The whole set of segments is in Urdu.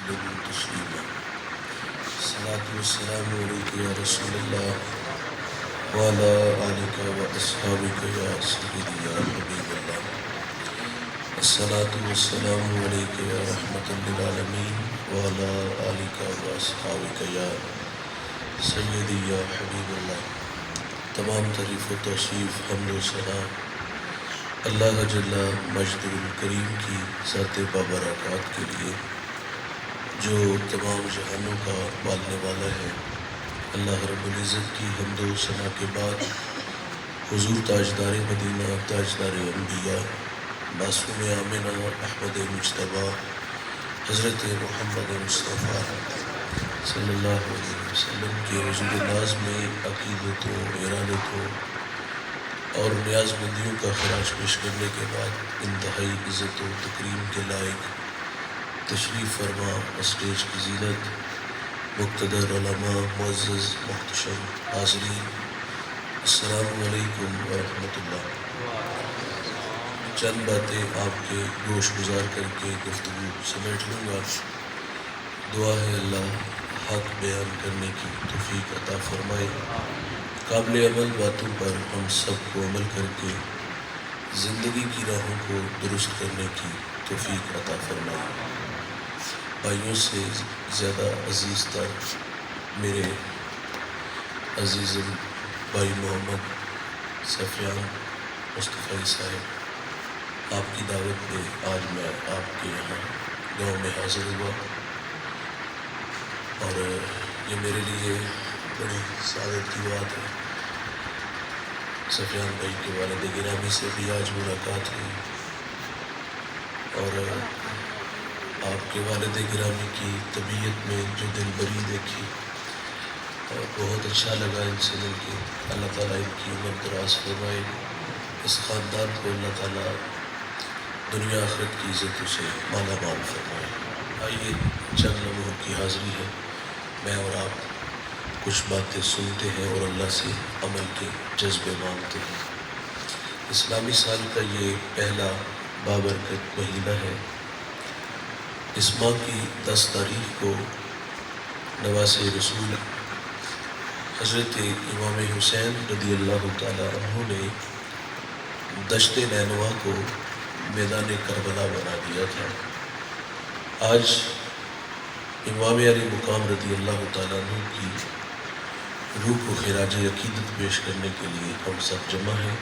وسلموا تسليما الصلاة والسلام عليك يا رسول الله وعلى آلك وأصحابك يا سيدي يا حبيب الله الصلاة والسلام عليك يا رحمة للعالمين وعلى آلك وأصحابك يا سيدي يا حبيب الله تمام تعریف و توصیف حمد و ثنا اللہ جل مجد الکریم کی ذات بابرکات کے لیے جو تمام جہانوں کا پالنے والا ہے۔ اللہ رب العزت کی حمد و ثنا کے بعد حضور تاجدار مدینہ، تاجدار انبیاء، معصوم آمنہ احمد مجتبیٰ حضرت محمد مصطفیٰ صلی اللہ علیہ وسلم کے حضور ناز میں عقیدت و ارادت و اور نیاز مندیوں کا خراج پیش کرنے کے بعد انتہائی عزت و تکریم کے لائق تشریف فرما اسٹیج کی زینت مقتدر علماء، معزز محتشم حاضرین، السلام علیکم ورحمۃ اللہ۔ چند باتیں آپ کے گوش گزار کر کے گفتگو سمیٹ لوں گا۔ دعا ہے اللہ حق بیان کرنے کی توفیق عطا فرمائے، قابل عمل باتوں پر ہم سب کو عمل کر کے زندگی کی راہوں کو درست کرنے کی توفیق عطا فرمائے۔ بھائیوں سے زیادہ عزیز تر میرے عزیز بھائی محمد سفیان مصطفی صاحب، آپ کی دعوت پہ آج میں آپ کے یہاں گاؤں میں حاضر ہوا اور یہ میرے لیے بڑی سعادت کی بات ہے۔ سفیان بھائی کے والد گرامی سے بھی آج ملاقات ہوئی اور آپ کے والد گرامی کی طبیعت میں جو دل بری دیکھی اور بہت اچھا لگا ان سے مل کے۔ اللہ تعالیٰ ان کی عمر دراز فرمائے، اس خاندان کو اللہ تعالیٰ دنیا آخرت کی عزتوں سے مالا مال فرمائے۔ آئیے چند لمحوں کی حاضری ہے، میں اور آپ کچھ باتیں سنتے ہیں اور اللہ سے عمل کے جذبے مانگتے ہیں۔ اسلامی سال کا یہ پہلا بابرکت مہینہ ہے۔ اس ماہ کی 10 تاریخ کو نواسۂ رسول حضرت امام حسین رضی اللہ تعالیٰ عنہ نے دشت نینوا کو میدان کربلا بنا دیا تھا۔ آج امام علی مقام رضی اللہ تعالیٰ عنہ کی روح کو خراج عقیدت پیش کرنے کے لیے ہم سب جمع ہیں۔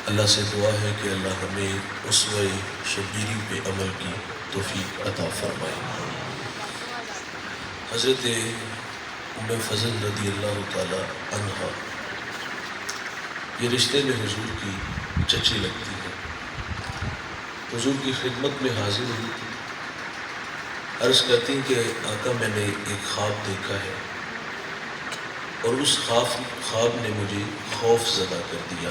اللہ سے دعا ہے کہ اللہ ہمیں اسوہ شبیری پہ عمل کی توفیق عطا فرمائے۔ حضرت ام فضل رضی اللہ تعالیٰ عنہا یہ رشتے میں حضور کی چچی لگتی ہے، حضور کی خدمت میں حاضر ہوئی تھی۔ عرض کرتی کہ آقا میں نے ایک خواب دیکھا ہے اور اس خواب نے مجھے خوف زدہ کر دیا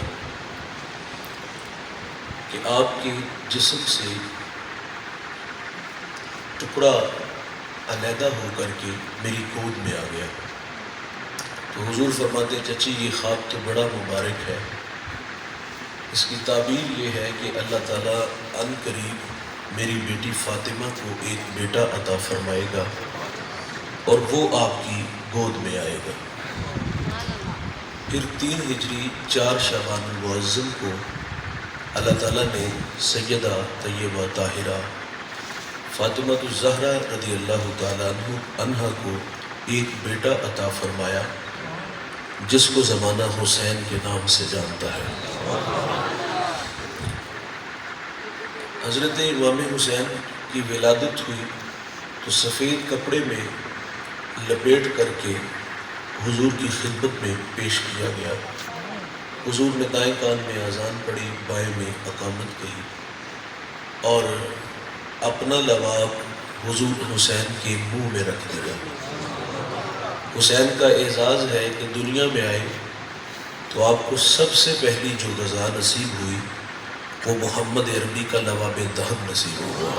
کہ آپ کے جسم سے ٹکڑا علیحدہ ہو کر کے میری گود میں آ گیا۔ تو حضور فرماتے چچی یہ خواب تو بڑا مبارک ہے، اس کی تعبیر یہ ہے کہ اللہ تعالیٰ عن قریب میری بیٹی فاطمہ کو ایک بیٹا عطا فرمائے گا اور وہ آپ کی گود میں آئے گا۔ پھر 3 ہجری 4 شعبان المعظم کو اللہ تعالیٰ نے سیدہ طیبہ طاہرہ فاطمہ الزہرا رضی اللہ تعالیٰ عنہا کو ایک بیٹا عطا فرمایا جس کو زمانہ حسین کے نام سے جانتا ہے۔ حضرت امام حسین کی ولادت ہوئی تو سفید کپڑے میں لپیٹ کر کے حضور کی خدمت میں پیش کیا گیا۔ حضور نے دائیں کان میں اذان پڑھی، بائیں میں اقامت کہی اور اپنا لباب حضور حسین کے منہ میں رکھ دیا۔ حسین کا اعزاز ہے کہ دنیا میں آئے تو آپ کو سب سے پہلی جو غذا نصیب ہوئی وہ محمد عربی کا لواب دہن نصیب ہوا۔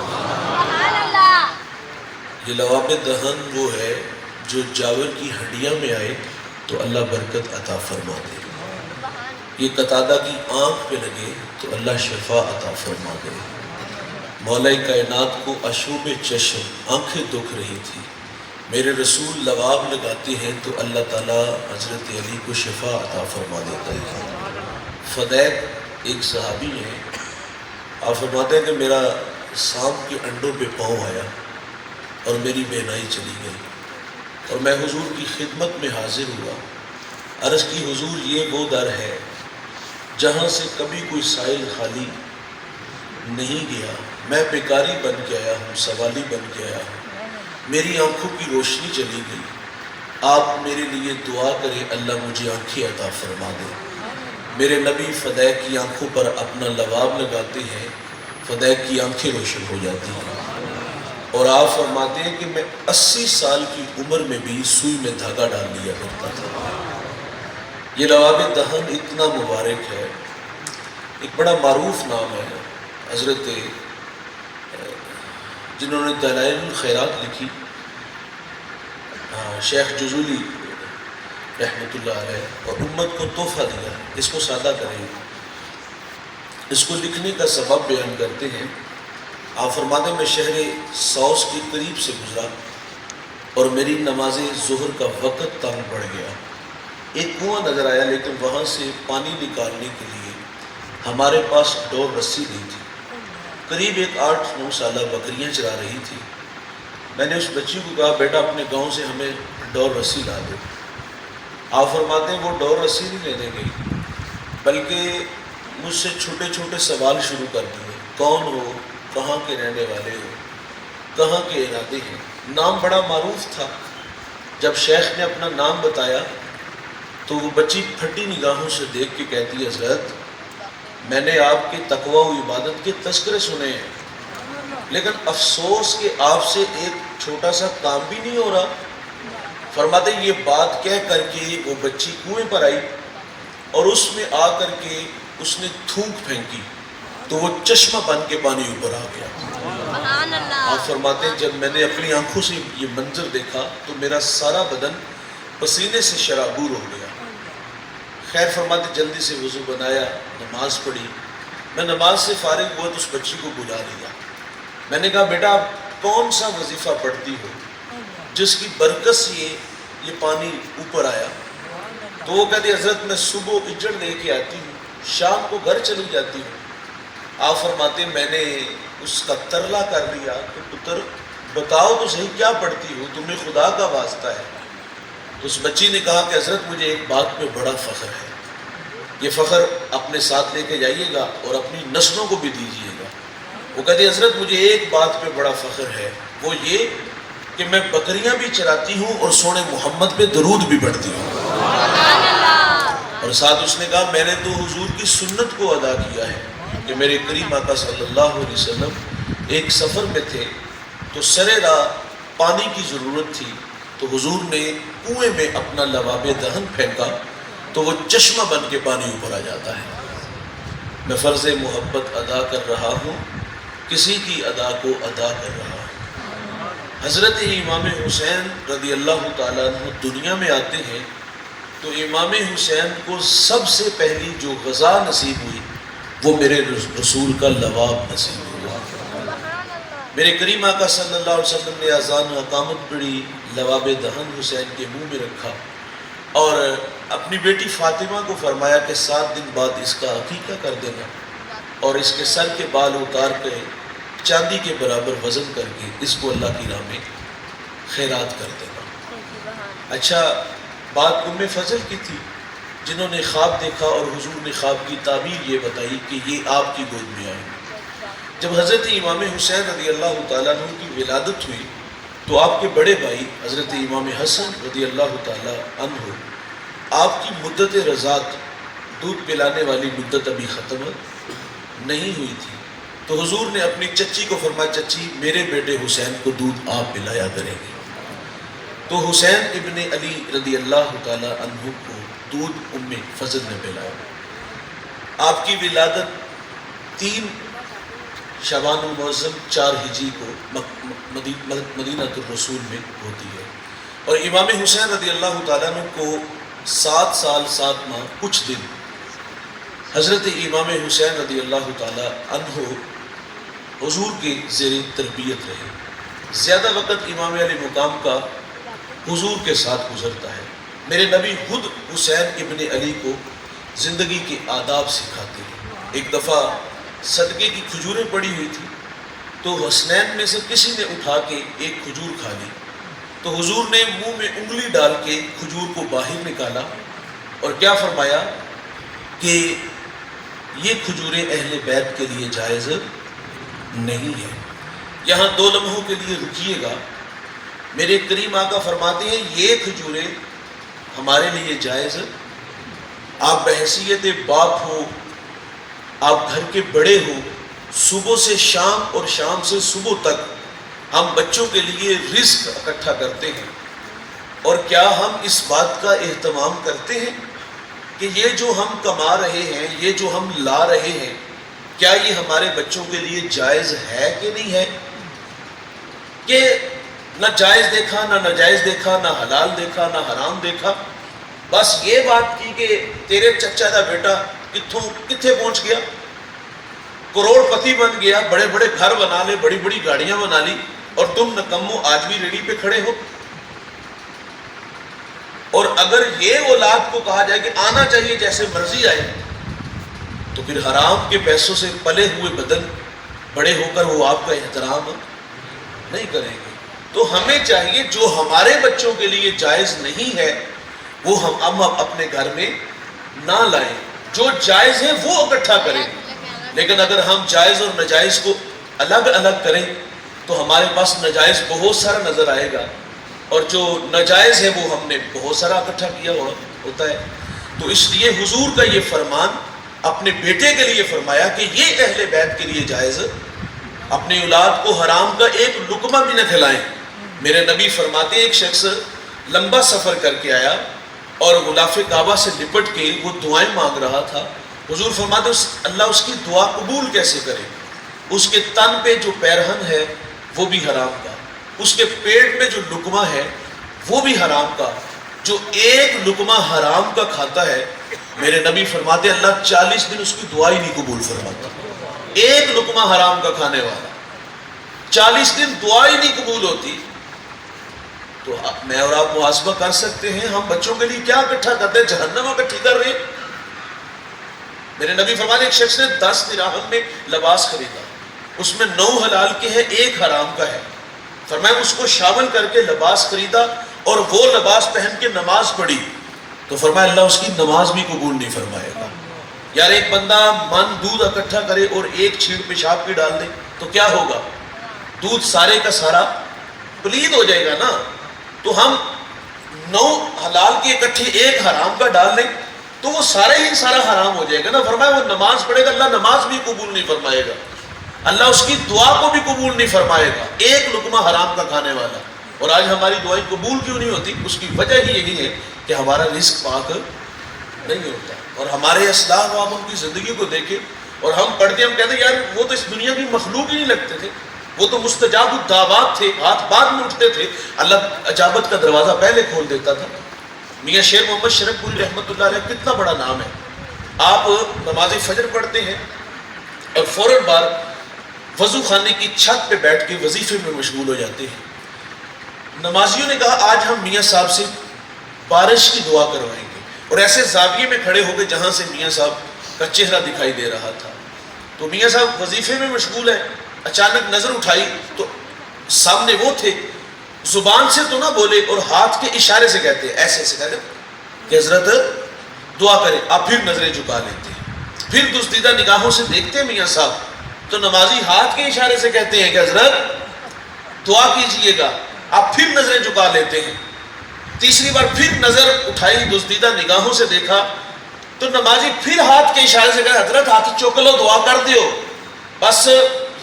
یہ لواب دہن وہ ہے جو جاور کی ہڈیاں میں آئے تو اللہ برکت عطا فرما دے، یہ قتادہ کی آنکھ پہ لگے تو اللہ شفا عطا فرما دے، مولا کائنات کو اشوب چشم آنکھیں دکھ رہی تھی، میرے رسول لباب لگاتے ہیں تو اللہ تعالیٰ حضرت علی کو شفا عطا فرما دیتا ہے۔ فدیک ایک صحابی ہے، آپ فرماتے ہیں کہ میرا سانپ کے انڈوں پہ پاؤں آیا اور میری بینائی چلی گئی، اور میں حضور کی خدمت میں حاضر ہوا، عرض کی حضور یہ وہ در ہے جہاں سے کبھی کوئی سائل خالی نہیں گیا، میں بیکاری بن کے آیا ہوں، سوالی بن کے آیا ہوں، میری آنکھوں کی روشنی چلی گئی، آپ میرے لیے دعا کریں اللہ مجھے آنکھیں عطا فرما دے۔ میرے نبی فدیک کی آنکھوں پر اپنا لباب لگاتے ہیں، فدیک کی آنکھیں روشن ہو جاتی ہیں، اور آپ فرماتے ہیں کہ میں 80 سال کی عمر میں بھی سوئی میں دھاگا ڈال لیا کرتا تھا۔ یہ لباب دہن اتنا مبارک ہے، ایک بڑا معروف نام ہے، حضرت جنہوں نے دلائل الخیرات لکھی، شیخ جزولی رحمۃ اللہ علیہ، اور امت کو تحفہ دیا، اس کو سادہ کریں، اس کو لکھنے کا سبب بیان کرتے ہیں۔ آپ فرماتے ہیں میں شہر سوس کے قریب سے گزرا اور میری نماز ظہر کا وقت تنگ پڑ گیا، ایک کنواں نظر آیا لیکن وہاں سے پانی نکالنے کے لیے ہمارے پاس ڈور رسی نہیں تھی، قریب ایک 8-9 سالہ بکریاں چرا رہی تھی، میں نے اس بچی کو کہا بیٹا اپنے گاؤں سے ہمیں ڈور رسی لا دو۔ آپ فرماتے ہیں وہ ڈور رسی نہیں لینے گئی بلکہ مجھ سے چھوٹے چھوٹے سوال شروع کر دیے، کون ہو، کہاں کے رہنے والے ہو، کہاں کے ارادے ہیں، نام بڑا معروف تھا۔ جب شیخ نے اپنا نام بتایا تو وہ بچی پھٹی نگاہوں سے دیکھ کے کہتی حضرت میں نے آپ کے تقوی و عبادت کے تذکرے سنے ہیں لیکن افسوس کہ آپ سے ایک چھوٹا سا کام بھی نہیں ہو رہا۔ فرماتے یہ بات کہہ کر کے وہ بچی کنویں پر آئی اور اس میں آ کر کے اس نے تھوک پھینکی تو وہ چشمہ بن کے پانی اوپر آ گیا۔ سبحان اللہ۔ آپ فرماتے ہیں جب میں نے اپنی آنکھوں سے یہ منظر دیکھا تو میرا سارا بدن پسینے سے شرابور ہو گیا۔ خیر فرماتے جلدی سے وضو بنایا، نماز پڑھی، میں نماز سے فارغ ہوا تو اس بچی کو بلا لیا، میں نے کہا بیٹا آپ کون سا وظیفہ پڑھتی ہو جس کی برکت سے یہ پانی اوپر آیا؟ تو وہ کہتی حضرت میں صبح اجڑ لے کے آتی ہوں، شام کو گھر چلی جاتی ہوں۔ آپ فرماتے میں نے اس کا ترلا کر لیا کہ پتر بتاؤ تو صحیح کیا پڑھتی ہو، تمہیں خدا کا واسطہ ہے؟ تو اس بچی نے کہا کہ حضرت مجھے ایک بات پہ بڑا فخر ہے، یہ فخر اپنے ساتھ لے کے جائیے گا اور اپنی نسلوں کو بھی دیجیے گا۔ وہ کہتی حضرت مجھے ایک بات پہ بڑا فخر ہے، وہ یہ کہ میں بکریاں بھی چراتی ہوں اور سونے محمد پہ درود بھی پڑھتی ہوں۔ اور ساتھ اس نے کہا میں نے تو حضور کی سنت کو ادا کیا ہے کہ میرے کریم آقا صلی اللہ علیہ وسلم ایک سفر میں تھے تو سرے راہ پانی کی ضرورت تھی تو حضور نے کنویں میں اپنا لباب دہن پھینکا تو وہ چشمہ بن کے پانی اوپر آ جاتا ہے۔ میں فرض محبت ادا کر رہا ہوں، کسی کی ادا کو ادا کر رہا ہوں۔ حضرت امام حسین رضی اللہ تعالیٰ عنہ دنیا میں آتے ہیں تو امام حسین کو سب سے پہلی جو غذا نصیب ہوئی وہ میرے رسول کا لباب نصیب ہوا۔ میرے کریم آقا صلی اللہ علیہ وسلم نے اذان و اقامت پڑھی، لباب دہن حسین کے منہ میں رکھا اور اپنی بیٹی فاطمہ کو فرمایا کہ 7 دن بعد اس کا عقیقہ کر دینا اور اس کے سر کے بال اتار کے چاندی کے برابر وزن کر کے اس کو اللہ کی راہ میں خیرات کر دینا۔ اچھا بات ام فضل کی تھی جنہوں نے خواب دیکھا اور حضور نے خواب کی تعبیر یہ بتائی کہ یہ آپ کی گود میں آئیں گے۔ جب حضرت امام حسین رضی اللہ تعالیٰ عنہ کی ولادت ہوئی تو آپ کے بڑے بھائی حضرت امام حسن رضی اللہ تعالیٰ عنہ آپ کی مدت رضاعت دودھ پلانے والی مدت ابھی ختم نہیں ہوئی تھی تو حضور نے اپنی چچی کو فرمایا چچی میرے بیٹے حسین کو دودھ آپ پلایا کریں گے، تو حسین ابن علی رضی اللہ تعالیٰ عنہ کو دودھ ام فضل نے پلایا۔ آپ کی ولادت 3 شعبان المعظم 4 ہجری کو مدینہ الرسول میں ہوتی ہے، اور امام حسین رضی اللہ تعالیٰ عنہ کو 7 سال 7 ماہ کچھ دن حضرت امام حسین رضی اللہ تعالیٰ عنہ حضور کے زیر تربیت رہے. زیادہ وقت امام علی مقام کا حضور کے ساتھ گزرتا ہے. میرے نبی خود حسین ابن علی کو زندگی کے آداب سکھاتے ہیں. ایک دفعہ صدقے کی کھجوریں پڑی ہوئی تھی تو حسنین میں سے کسی نے اٹھا کے ایک کھجور کھا لی تو حضور نے منہ میں انگلی ڈال کے کھجور کو باہر نکالا اور کیا فرمایا کہ یہ کھجوریں اہل بیت کے لیے جائز نہیں ہے. یہاں 2 لمحوں کے لیے رکیے گا. میرے کریم آقا فرماتے ہیں یہ کھجوریں ہمارے لیے جائز. آپ بحیثیت باپ ہو, آپ گھر کے بڑے ہو, صبح سے شام اور شام سے صبح تک ہم بچوں کے لیے رزق اکٹھا کرتے ہیں, اور کیا ہم اس بات کا اہتمام کرتے ہیں کہ یہ جو ہم کما رہے ہیں, یہ جو ہم لا رہے ہیں, کیا یہ ہمارے بچوں کے لیے جائز ہے کہ نہیں ہے؟ کہ نہ جائز دیکھا, نہ ناجائز دیکھا, نہ حلال دیکھا, نہ حرام دیکھا, بس یہ بات کی کہ تیرے چچا دا بیٹا کتھے پہنچ گیا, کروڑ پتی بن گیا, بڑے بڑے گھر بنا لے, بڑی بڑی گاڑیاں بنا لی, اور تم نکمو آج بھی ریڑھی پہ کھڑے ہو. اور اگر یہ اولاد کو کہا جائے کہ آنا چاہیے جیسے مرضی آئے, تو پھر حرام کے پیسوں سے پلے ہوئے بدن بڑے ہو کر وہ آپ کا احترام نہیں کریں گے. تو ہمیں چاہیے جو ہمارے بچوں کے لیے جائز نہیں ہے وہ ہم اپنے گھر میں نہ لائیں, جو جائز ہے وہ اکٹھا کریں. لیکن اگر ہم جائز اور ناجائز کو الگ الگ کریں تو ہمارے پاس ناجائز بہت سارا نظر آئے گا, اور جو ناجائز ہے وہ ہم نے بہت سارا اکٹھا کیا ہوتا ہے. تو اس لیے حضور کا یہ فرمان اپنے بیٹے کے لیے فرمایا کہ یہ اہل بیت کے لیے جائز, اپنی اولاد کو حرام کا ایک لقمہ بھی نہ کھلائیں. میرے نبی فرماتے ایک شخص لمبا سفر کر کے آیا اور غلاف کعبہ سے لپٹ کے وہ دعائیں مانگ رہا تھا. حضور فرماتے اللہ اس کی دعا قبول کیسے کرے؟ اس کے تن پہ جو پیرہن ہے وہ بھی حرام کا, اس کے پیٹ میں جو لقمہ ہے وہ بھی حرام کا. جو ایک لقمہ حرام کا کھاتا ہے, میرے نبی فرماتے اللہ 40 دن اس کی دعا ہی نہیں قبول فرماتا. ایک لقمہ حرام کا کھانے والا 40 دن دعا ہی نہیں قبول ہوتی. تو میں اور آپ محاسبہ کر سکتے ہیں ہم بچوں کے لیے کیا اکٹھا کرتے ہیں, جہنم اکٹھی کر رہے ہیں. میرے نبی فرماتے ایک شخص نے 10 دراہم میں لباس خریدا, اس میں 9 حلال کے ہیں, 1 حرام کا ہے. فرمایا اس کو شامل کر کے لباس خریدا اور وہ لباس پہن کے نماز پڑھی, تو فرمایا اللہ اس کی نماز بھی قبول نہیں فرمائے گا. یار ایک بندہ من دودھ اکٹھا کرے اور ایک چھیڑ پیشاب کی ڈال دے تو کیا ہوگا؟ دودھ سارے کا سارا پلید ہو جائے گا نا. تو ہم 9 حلال کے اکٹھے 1 حرام کا ڈال لیں تو وہ سارا ہی سارا حرام ہو جائے گا نا. فرمایا وہ نماز پڑھے گا, اللہ نماز بھی قبول نہیں فرمائے گا, اللہ اس کی دعا کو بھی قبول نہیں فرمائے گا. ایک لقمہ حرام کا کھانے والا. اور آج ہماری دعائیں قبول کیوں نہیں ہوتی؟ اس کی وجہ ہی یہی ہے کہ ہمارا رزق پاک نہیں ہوتا. اور ہمارے اسلاف آپ ان کی زندگی کو دیکھیں اور ہم پڑھتے ہم کہتے ہیں یار وہ تو اس دنیا کی مخلوق ہی نہیں لگتے تھے, وہ تو مستجاب الدعوات تھے, ہاتھ بعد میں اٹھتے تھے, اللہ اجابت کا دروازہ پہلے کھول دیتا تھا. میاں شیر محمد شرف پوری رحمۃ اللہ علیہ کتنا بڑا نام ہے. آپ نماز فجر پڑھتے ہیں اور فوراً بعد وضو خانے کی چھت پہ بیٹھ کے وظیفے میں مشغول ہو جاتے ہیں. نمازیوں نے کہا آج ہم میاں صاحب سے بارش کی دعا کروائیں گے, اور ایسے زاویے میں کھڑے ہو گئے جہاں سے میاں صاحب کا چہرہ دکھائی دے رہا تھا. تو میاں صاحب وظیفے میں مشغول ہیں, اچانک نظر اٹھائی تو سامنے وہ تھے, زبان سے تو نہ بولے اور ہاتھ کے اشارے سے کہتے ہیں, ایسے ایسے کہتے کہ حضرت دعا کرے. آپ پھر نظریں جھکا لیتے ہیں, پھر دزدیدہ نگاہوں سے دیکھتے ہیں میاں صاحب, تو نمازی ہاتھ کے اشارے سے کہتے ہیں کہ حضرت دعا کیجئے گا. آپ پھر نظریں جھکا لیتے ہیں. تیسری بار پھر نظر اٹھائی, دزدیدہ نگاہوں سے دیکھا تو نمازی پھر ہاتھ کے اشارے سے کہا حضرت ہاتھ چوک لو, دعا کر دیو. بس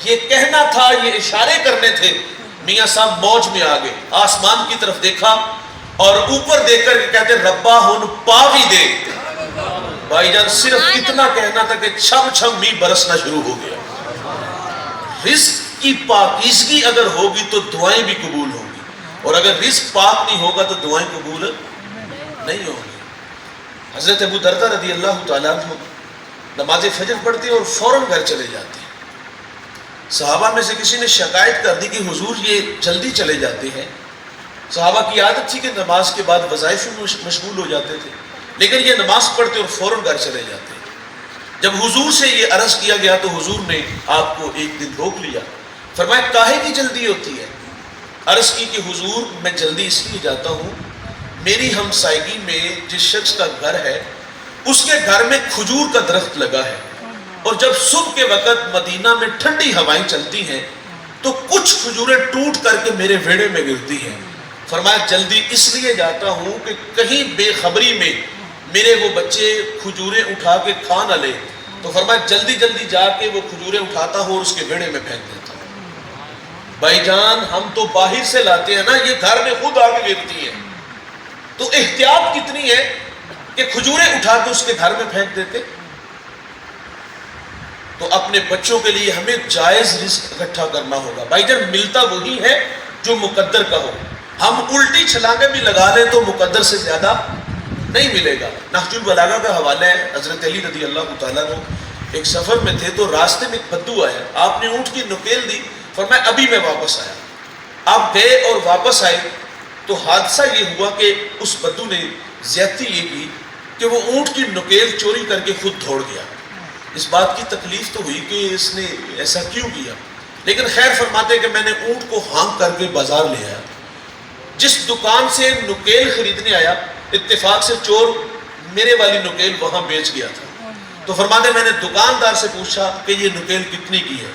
یہ کہنا تھا, یہ اشارے کرنے تھے. میاں صاحب موج میں آ گئے, آسمان کی طرف دیکھا اور اوپر دیکھ کر کہتے ربا ہن پاوی دے. بھائی جان صرف اتنا کہنا تھا کہ چھم چھم می برسنا شروع ہو گیا. رزق کی پاکیزگی اگر ہوگی تو دعائیں بھی قبول ہوں گی, اور اگر رزق پاک نہیں ہوگا تو دعائیں قبول نہیں ہوں گی. حضرت ابو دردہ رضی اللہ تعالیٰ عنہ نماز فجر پڑھتے اور فوراً گھر چلے جاتے ہیں. صحابہ میں سے کسی نے شکایت کر دی کہ حضور یہ جلدی چلے جاتے ہیں. صحابہ کی عادت تھی کہ نماز کے بعد وظائف میں مشغول ہو جاتے تھے، لیکن یہ نماز پڑھتے اور فوراً گھر چلے جاتے. جب حضور سے یہ عرض کیا گیا تو حضور نے آپ کو ایک دن روک لیا. فرمایا کاہے کی جلدی ہوتی ہے؟ عرض کی کہ حضور میں جلدی اس لیے جاتا ہوں، میری ہمسائیگی میں جس شخص کا گھر ہے اس کے گھر میں کھجور کا درخت لگا ہے، اور جب صبح کے وقت مدینہ میں ٹھنڈی ہوائیں چلتی ہیں تو کچھ کھجوریں ٹوٹ کر کے میرے ویڑے میں گرتی ہیں. فرمایا جلدی اس لیے جاتا ہوں کہ کہیں بے خبری میں میرے وہ بچے کھجوریں اٹھا کے کھا نہ لے. تو فرمایا جلدی جلدی جا کے وہ کھجوریں اٹھاتا ہوں اور اس کے ویڑے میں پھینک دیتا ہوں. بھائی جان ہم تو باہر سے لاتے ہیں نا، یہ گھر میں خود آ کے گرتی ہے، تو احتیاط کتنی ہے کہ کھجوریں اٹھا کے اس کے گھر میں پھینک دیتے. تو اپنے بچوں کے لیے ہمیں جائز رزق اکٹھا کرنا ہوگا. بھائی جان ملتا وہی ہے جو مقدر کا ہو. ہم الٹی چھلانگیں بھی لگا لیں تو مقدر سے زیادہ نہیں ملے گا. نہج البلاغہ کا حوالہ ہے، حضرت علی رضی اللہ تعالیٰ عنہ ایک سفر میں تھے تو راستے میں ایک بدو آیا، آپ نے اونٹ کی نکیل دی، فرمایا ابھی میں واپس آیا. آپ گئے اور واپس آئے تو حادثہ یہ ہوا کہ اس بدو نے زیادتی یہ کی کہ وہ اونٹ کی نکیل چوری کر کے خود دوڑ گیا. اس بات کی تکلیف تو ہوئی کہ اس نے ایسا کیوں کیا، لیکن خیر فرماتے کہ میں نے اونٹ کو ہانک کر کے بازار لے آیا. جس دکان سے نکیل خریدنے آیا اتفاق سے چور میرے والی نکیل وہاں بیچ گیا تھا. تو فرماتے میں نے دکاندار سے پوچھا کہ یہ نکیل کتنی کی ہے،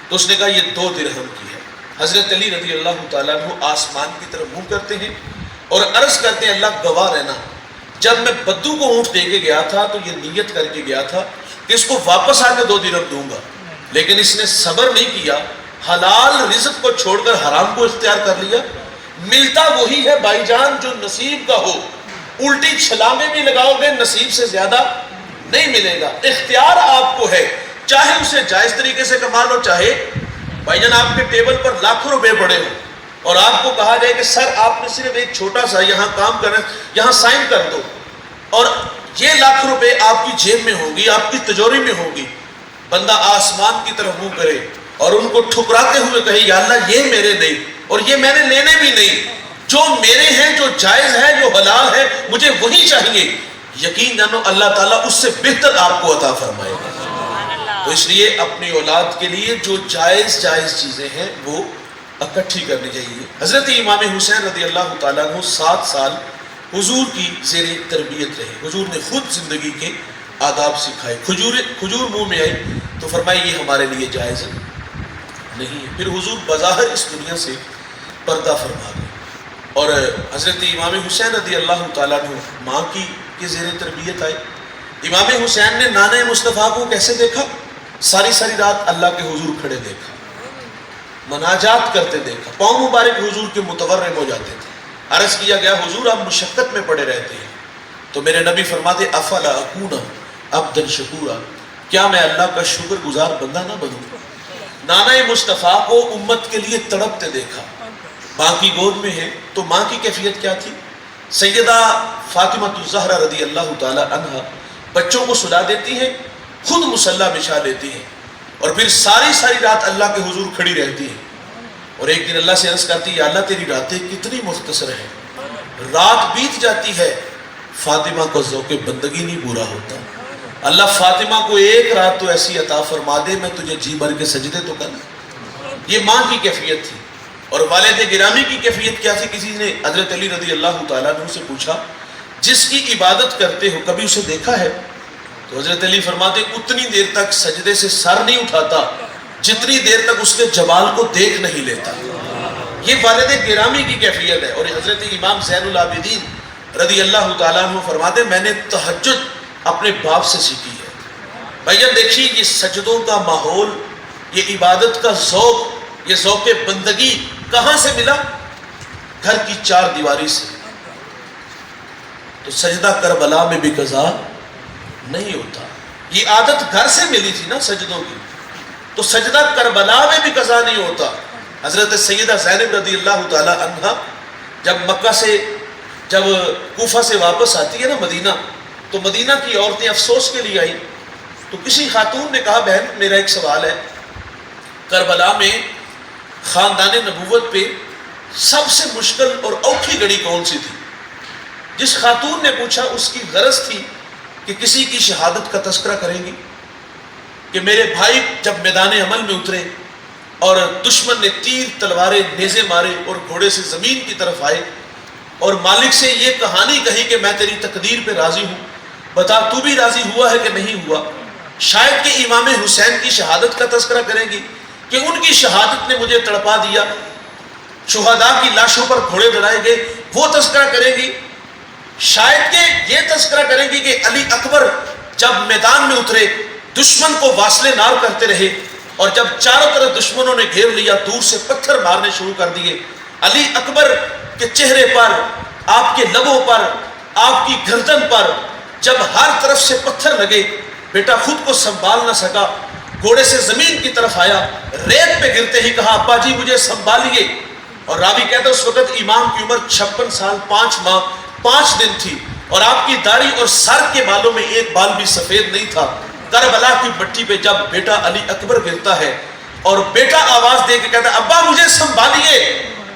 تو اس نے کہا یہ 2 درہم کی ہے. حضرت علی رضی اللہ تعالیٰ عنہ آسمان کی طرف منہ کرتے ہیں اور عرض کرتے ہیں اللہ گواہ رہنا، جب میں بدو کو اونٹ دے کے گیا تھا تو یہ نیت کر کے گیا تھا کہ اس کو واپس آ کے 2 درہم دوں گا، لیکن اس نے صبر نہیں کیا، حلال رزق کو چھوڑ کر حرام کو اختیار کر لیا. ملتا وہی ہے بھائی جان جو نصیب کا ہو. الٹی چھلانگیں بھی لگاؤ گے نصیب سے زیادہ نہیں ملے گا. اختیار آپ کو ہے، چاہے اسے جائز طریقے سے کما لو، چاہے بھائی جان آپ کے ٹیبل پر لاکھوں روپے پڑے ہو اور آپ کو کہا جائے کہ سر آپ نے صرف ایک چھوٹا سا یہاں کام کرنا، یہاں سائن کر دو، اور یہ لاکھ روپے آپ کی جیب میں ہوں گی، آپ کی تجوری میں ہوں گی. بندہ آسمان کی طرف منہ کرے اور ان کو ٹھکراتے ہوئے کہے یا اللہ یہ میرے نہیں اور یہ میں نے لینے بھی نہیں، جو میرے ہیں، جو جائز ہے، جو حلال ہے، مجھے وہی چاہیے. یقین جانو اللہ تعالیٰ اس سے بہتر آپ کو عطا فرمائے گا. تو اس لیے اپنی اولاد کے لیے جو جائز چیزیں ہیں وہ اکٹھی کرنی چاہیے. حضرت امام حسین رضی اللہ تعالیٰ عنہ 7 سال حضور کی زیر تربیت رہے. حضور نے خود زندگی کے آداب سکھائے. کھجور منہ میں آئی تو فرمایا یہ ہمارے لیے جائز نہیں ہے. پھر حضور بظاہر اس دنیا سے پردہ فرما گئے اور حضرت امام حسین رضی اللہ تعالیٰ عنہ ماں کی زیر تربیت آئے. امام حسین نے نانا مصطفیٰ کو کیسے دیکھا؟ ساری رات اللہ کے حضور کھڑے دیکھا، مناجات کرتے دیکھا، پاؤں مبارک حضور کے متورم ہو جاتے تھے. عرض کیا گیا حضور آپ مشقت میں پڑے رہتے ہیں، تو میرے نبی فرماتے افلا اکون عبدا شکورا، کیا میں اللہ کا شکر گزار بندہ نہ بنوں؟ نانا مصطفیٰ کو امت کے لیے تڑپتے دیکھا. ماں کی گود میں ہے تو ماں کی کیفیت کیا تھی؟ سیدہ فاطمہ الزہرا رضی اللہ تعالی عنہا بچوں کو سلا دیتی ہیں، خود مصلی بچھا لیتی ہیں اور پھر ساری رات اللہ کے حضور کھڑی رہتی ہیں. اور ایک دن اللہ سے عرض کرتی ہے یا اللہ تیری راتیں کتنی مختصر ہیں، رات بیت جاتی ہے، فاطمہ کو ذوق بندگی نہیں پورا ہوتا. اللہ فاطمہ کو ایک رات تو ایسی عطا فرما دے میں تجھے جی بھر کے سجدے تو کر. یہ ماں کی کیفیت تھی. اور والد گرامی کی کیفیت کیا تھی؟ کسی نے حضرت علی رضی اللہ تعالیٰ عنہ سے پوچھا جس کی عبادت کرتے ہو کبھی اسے دیکھا ہے؟ تو حضرت علی فرماتے اتنی دیر تک سجدے سے سر نہیں اٹھاتا جتنی دیر تک اس کے جمال کو دیکھ نہیں لیتا. یہ والد گرامی کی کیفیت ہے. اور حضرت امام زین العابدین رضی اللہ تعالیٰ عنہ فرماتے میں نے تہجد اپنے باپ سے سیکھی ہے. بھائیان دیکھیے یہ سجدوں کا ماحول، یہ عبادت کا ذوق، یہ ذوق بندگی کہاں سے ملا؟ گھر کی 4 دیواری سے. تو سجدہ کربلا میں بھی قضا نہیں ہوتا. یہ عادت گھر سے ملی تھی نا سجدوں کی، تو سجدہ کربلا میں بھی قضا نہیں ہوتا. حضرت سیدہ زینب رضی اللہ تعالی عنہا جب کوفہ سے واپس آتی ہے نا مدینہ، تو مدینہ کی عورتیں افسوس کے لیے آئیں. تو کسی خاتون نے کہا بہن میرا ایک سوال ہے، کربلا میں خاندان نبوت پہ سب سے مشکل اور اوکھی گھڑی کون سی تھی؟ جس خاتون نے پوچھا اس کی غرض تھی کہ کسی کی شہادت کا تذکرہ کریں گی کہ میرے بھائی جب میدان عمل میں اترے اور دشمن نے تیر تلواریں نیزے مارے اور گھوڑے سے زمین کی طرف آئے اور مالک سے یہ کہانی کہی کہ میں تیری تقدیر پہ راضی ہوں، بتا تو بھی راضی ہوا ہے کہ نہیں ہوا؟ شاید کہ امام حسین کی شہادت کا تذکرہ کریں گی کہ ان کی شہادت نے مجھے تڑپا دیا، شہداء کی لاشوں پر گھوڑے لڑائے گئے، وہ تذکرہ کریں گی؟ شاید کہ یہ تذکرہ کریں گی کہ علی اکبر جب میدان میں اترے دشمن کو واصلے نار کرتے رہے اور جب چاروں طرف دشمنوں نے گھیر لیا دور سے پتھر مارنے شروع کر دیے، علی اکبر کے چہرے پر، آپ کے لبوں پر، آپ کی گردن پر جب ہر طرف سے پتھر لگے، بیٹا خود کو سنبھال نہ سکا، گھوڑے سے زمین کی طرف آیا، ریت پہ گرتے ہی کہا ابا جی مجھے سنبھالیے. اور راوی کہتا ہے اس وقت امام کی عمر 56 سال 5 ماہ 5 دن تھی اور آپ کی داڑھی اور سر کے بالوں میں ایک بال بھی سفید نہیں تھا. کربلا کی مٹی پہ جب بیٹا علی اکبر گرتا ہے اور بیٹا آواز دے کے کہتا ہے ابا مجھے سنبھالیے،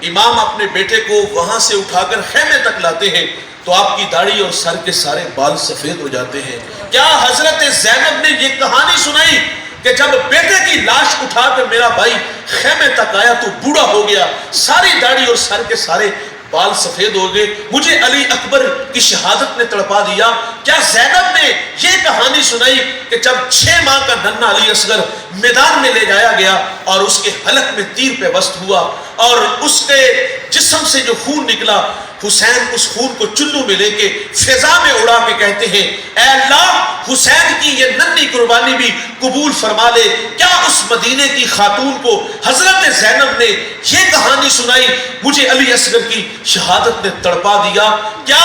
امام اپنے بیٹے کو وہاں سے اٹھا کر خیمے تک لاتے ہیں تو آپ کی داڑھی اور سر کے سارے بال سفید ہو جاتے ہیں. کیا حضرت زینب نے یہ کہانی سنائی کہ جب بیٹے کی لاش اٹھا کر میرا بھائی خیمے تک آیا تو بوڑھا ہو گیا، ساری داڑھی اور سر کے سارے بال سفید ہو گئے، مجھے علی اکبر کی شہادت نے تڑپا دیا؟ کیا زینب نے یہ کہانی سنائی کہ جب 6 ماہ کا ننھا علی اصغر میدان میں لے جایا گیا اور اس کے حلق میں تیر پہ وسط ہوا اور اس کے جسم سے جو خون نکلا، حسین اس خون کو چلو میں لے کے فضا میں اڑا کے کہتے ہیں اے اللہ حسین کی یہ ننھی قربانی بھی قبول فرما لے. کیا اس مدینے کی خاتون کو حضرت زینب نے یہ کہانی سنائی مجھے علی اصغر کی شہادت نے تڑپا دیا؟ کیا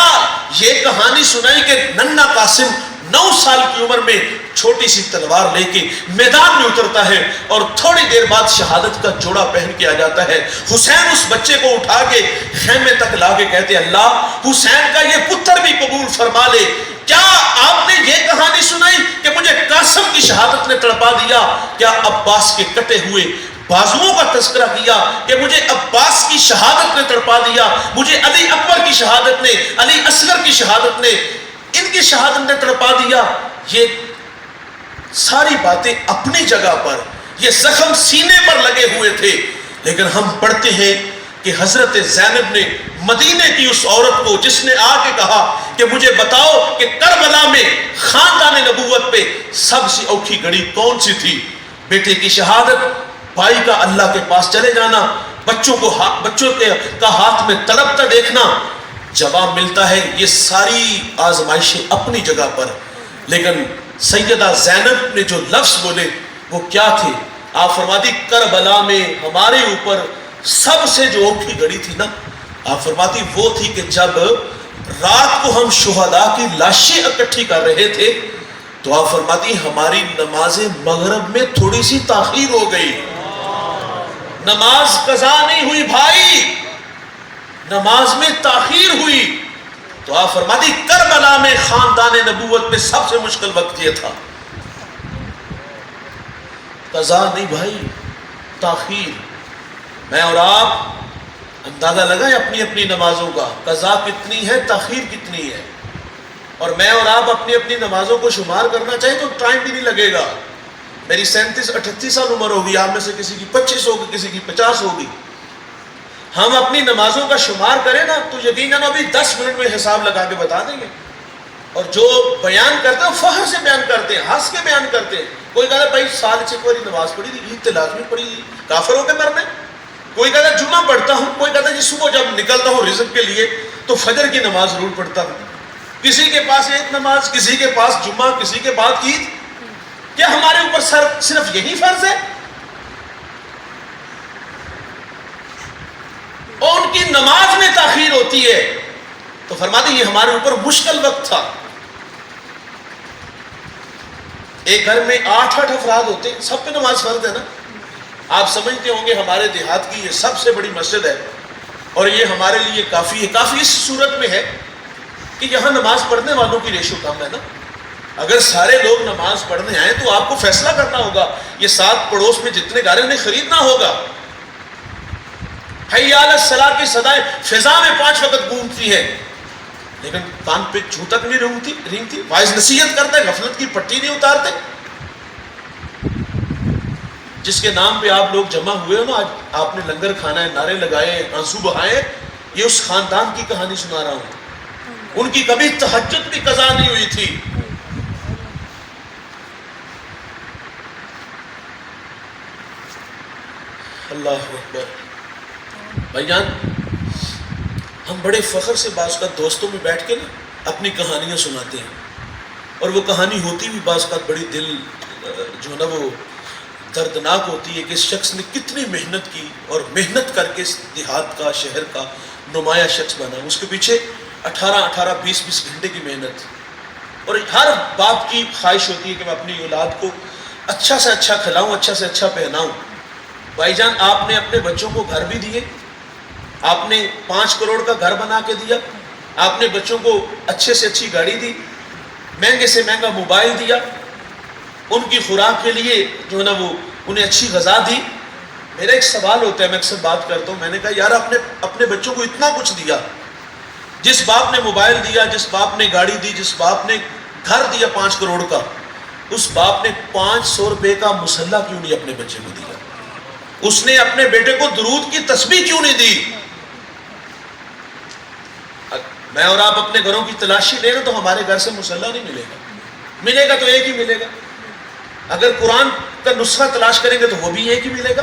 یہ کہانی سنائی کہ ننھا قاسم 9 سال کی عمر میں چھوٹی سی تلوار لے کے میدان میں اترتا ہے اور تھوڑی دیر بعد شہادت کا جوڑا پہن کے آ جاتا ہے؟ حسین اس بچے کو اٹھا کے خیمے تک لا کے کہتے اللہ حسین کا یہ پتر بھی قبول فرما لے. کیا آپ نے یہ کہانی سنائی کہ مجھے قاسم کی شہادت نے تڑپا دیا؟ کیا عباس کے کٹے ہوئے بازوؤں کا تذکرہ کیا کہ مجھے عباس کی شہادت نے تڑپا دیا، مجھے علی اکبر کی شہادت نے، علی اصغر کی شہادت نے، ان کی شہادت نے تڑپا دیا؟ یہ ساری باتیں اپنی جگہ پر، یہ زخم سینے پر لگے ہوئے تھے، لیکن ہم پڑھتے ہیں کہ حضرت زینب نے مدینے کی اس عورت کو جس نے آ کے کہا کہ مجھے بتاؤ کہ کربلا میں خاندان نبوت پہ سب سے اوکھی گھڑی کون سی تھی؟ بیٹے کی شہادت، بھائی کا اللہ کے پاس چلے جانا، بچوں کا ہاتھ میں تڑپتا دیکھنا، جواب ملتا ہے یہ ساری آزمائشیں اپنی جگہ پر. لیکن سیدہ زینب نے جو لفظ بولے وہ کیا تھے؟ آپ فرماتی کربلا میں ہمارے اوپر سب سے جو اوکھی گھڑی تھی نا، آپ فرماتی وہ تھی کہ جب رات کو ہم شہداء کی لاشیں اکٹھی کر رہے تھے تو آپ فرماتی ہماری نماز مغرب میں تھوڑی سی تاخیر ہو گئی، نماز قضا نہیں ہوئی بھائی، نماز میں تاخیر ہوئی. تو آپ فرماتی کربلا میں خاندان نبوت میں سب سے مشکل وقت یہ تھا، قضا نہیں بھائی، تاخیر. میں اور آپ اندازہ لگائیں اپنی اپنی نمازوں کا، قضا کتنی ہے، تاخیر کتنی ہے. اور میں اور آپ اپنی اپنی نمازوں کو شمار کرنا چاہیں تو ٹائم بھی نہیں لگے گا. میری 37-38 سال عمر ہوگی، آپ میں سے کسی کی 25 ہوگی، کسی کی 50 ہوگی. ہم اپنی نمازوں کا شمار کریں نا تو یقیناً ابھی 10 منٹ میں حساب لگا کے بتا دیں گے. اور جو بیان کرتے ہیں فخر سے بیان کرتے ہیں، ہنس کے بیان کرتے ہیں. کوئی کہتا ہے بھائی سال سے کوئی نماز پڑھی تھی، عید تے لازمی پڑھی تھی، کافر ہو کے مرنا ہے. کوئی کہتا ہے جمعہ پڑھتا ہوں، کوئی کہتا ہے جی صبح جب نکلتا ہوں رزق کے لیے تو فجر کی نماز ضرور پڑھتا ہوں. کسی کے پاس ایک نماز، کسی کے پاس جمعہ، کسی کے بعد عید. کیا ہمارے اوپر صرف یہی فرض ہے؟ اور ان کی نماز میں تاخیر ہوتی ہے تو فرماتے یہ ہمارے اوپر مشکل وقت تھا. ایک گھر میں 8 افراد ہوتے ہیں، سب پہ نماز فرض ہے نا. آپ سمجھتے ہوں گے ہمارے دیہات کی یہ سب سے بڑی مسجد ہے اور یہ ہمارے لیے کافی ہے. کافی اس صورت میں ہے کہ یہاں نماز پڑھنے والوں کی ریشو کم ہے نا. اگر سارے لوگ نماز پڑھنے آئیں تو آپ کو فیصلہ کرنا ہوگا، یہ 7 پڑوس میں جتنے گھر ہیں انہیں خریدنا ہوگا۔ حی علی الصلاۃ کی صدائیں فضا میں 5 وقت گونجتی ہیں، لیکن کان پہ چھو تک نہیں رینگتی۔ واعظ نصیحت کرتے، غفلت کی پٹی نہیں اتارتے۔ جس کے نام پہ آپ لوگ جمع ہوئے ہو نا، آج آپ نے لنگر کھانا ہے، نعرے لگائے، آنسو بہائے، یہ اس خاندان کی کہانی سنا رہا ہوں۔ ان کی کبھی تہجد بھی قضا نہیں ہوئی تھی۔ اللہ اکبر۔ بھائی جان، ہم بڑے فخر سے بعض کا دوستوں میں بیٹھ کے نا اپنی کہانیاں سناتے ہیں، اور وہ کہانی ہوتی بھی بعض کا بڑی دل جو ہے نا وہ دردناک ہوتی ہے کہ اس شخص نے کتنی محنت کی اور محنت کر کے اس دیہات کا، شہر کا نمایاں شخص بنا۔ اس کے پیچھے 18 20 گھنٹے کی محنت، اور ہر باپ کی خواہش ہوتی ہے کہ میں اپنی اولاد کو اچھا سے اچھا کھلاؤں، اچھا سے اچھا پہناؤں۔ بھائی جان، آپ نے اپنے بچوں کو گھر بھی دیے، آپ نے 5 کروڑ کا گھر بنا کے دیا، آپ نے بچوں کو اچھے سے اچھی گاڑی دی، مہنگے سے مہنگا موبائل دیا، ان کی خوراک کے لیے جو ہے نا وہ انہیں اچھی غذا دی۔ میرا ایک سوال ہوتا ہے، میں اکثر بات کرتا ہوں، میں نے کہا یار آپ نے اپنے بچوں کو اتنا کچھ دیا، جس باپ نے موبائل دیا، جس باپ نے گاڑی دی، جس باپ نے گھر دیا 5 کروڑ کا، اس باپ نے 500 روپے کا مسلح کیوں نہیں اپنے بچے کو دیا؟ اس نے اپنے بیٹے کو درود کی تسبیح کیوں نہیں دی؟ میں اور آپ اپنے گھروں کی تلاشی لیں نا تو ہمارے گھر سے مسلح نہیں ملے گا، ملے گا تو ایک ہی ملے گا۔ اگر قرآن کا نسخہ تلاش کریں گے تو وہ بھی ایک ہی ملے گا۔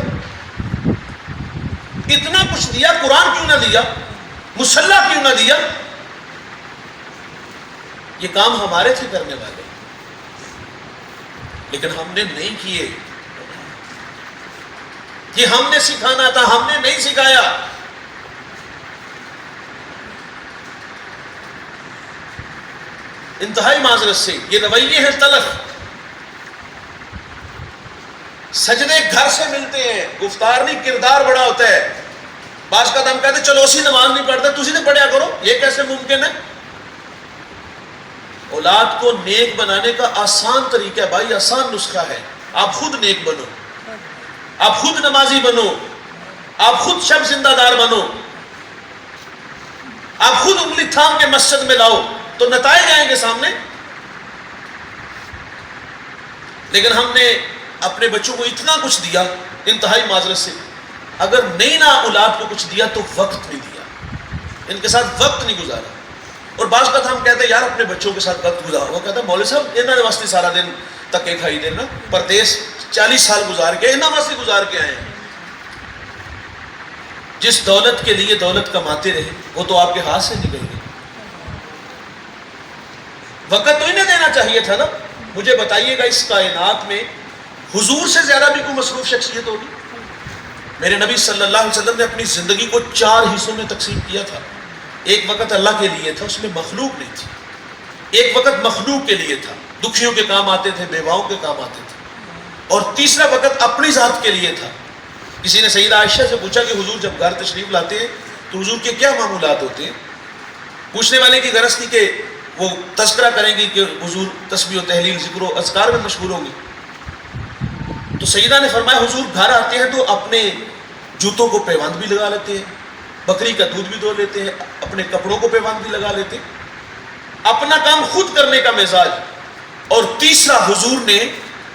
اتنا کچھ دیا، قرآن کیوں نہ دیا؟ مسلح کیوں نہ دیا؟ یہ کام ہمارے تھے کرنے والے، لیکن ہم نے نہیں کیے۔ یہ ہم نے سکھانا تھا، ہم نے نہیں سکھایا۔ انتہائی معذرت سے یہ رویے ہیں تلخ۔ سجدے گھر سے ملتے ہیں، گفتار نہیں کردار بڑا ہوتا ہے۔ بعض کا ہم کہتے چلو اسی نماز نہیں پڑھتے، تسی نے پڑھیا کرو، یہ کیسے ممکن ہے؟ اولاد کو نیک بنانے کا آسان طریقہ ہے بھائی، آسان نسخہ ہے۔ آپ خود نیک بنو، آپ خود نمازی بنو، آپ خود شب زندہ دار بنو، آپ خود انگلی تھام کے مسجد میں لاؤ تو نتائج آئیں گے سامنے۔ لیکن ہم نے اپنے بچوں کو اتنا کچھ دیا، انتہائی معذرت سے اگر نہیں نہ اولاد کو کچھ دیا تو وقت نہیں دیا، ان کے ساتھ وقت نہیں گزارا۔ اور بعض کا ہم کہتے ہیں یار اپنے بچوں کے ساتھ وقت گزارو، وہ کہتا ہے مولوی صاحب انہوں نے واسطے سارا دن تکے کھائی دینا، پردیس 40 سال گزار کے انہوں واسطے گزار کے آئے ہیں۔ جس دولت کے لیے دولت کماتے رہے وہ تو آپ کے ہاتھ سے نکل گئی۔ وقت تو انہیں دینا چاہیے تھا نا۔ مجھے بتائیے گا اس کائنات میں حضور سے زیادہ بھی کوئی مصروف شخصیت ہوگی؟ میرے نبی صلی اللہ علیہ وسلم نے اپنی زندگی کو 4 حصوں میں تقسیم کیا تھا۔ ایک وقت اللہ کے لیے تھا، اس میں مخلوق نہیں تھی۔ ایک وقت مخلوق کے لیے تھا، دکھیوں کے کام آتے تھے، بیواؤں کے کام آتے تھے۔ اور تیسرا وقت اپنی ذات کے لیے تھا۔ کسی نے سیدہ عائشہ سے پوچھا کہ حضور جب گھر تشریف لاتے ہیں تو حضور کے کیا معمولات ہوتے ہیں؟ پوچھنے والے کی غرض تھی کہ وہ تذکرہ کریں گی کہ حضور تسبیح و تحلیل، ذکر و اذکار میں مشغول ہوں گے۔ تو سیدہ نے فرمایا حضور گھر آتے ہیں تو اپنے جوتوں کو پیوند بھی لگا لیتے ہیں، بکری کا دودھ بھی دو لیتے ہیں، اپنے کپڑوں کو پیوند بھی لگا لیتے ہیں، اپنا کام خود کرنے کا مزاج۔ اور تیسرا حضور نے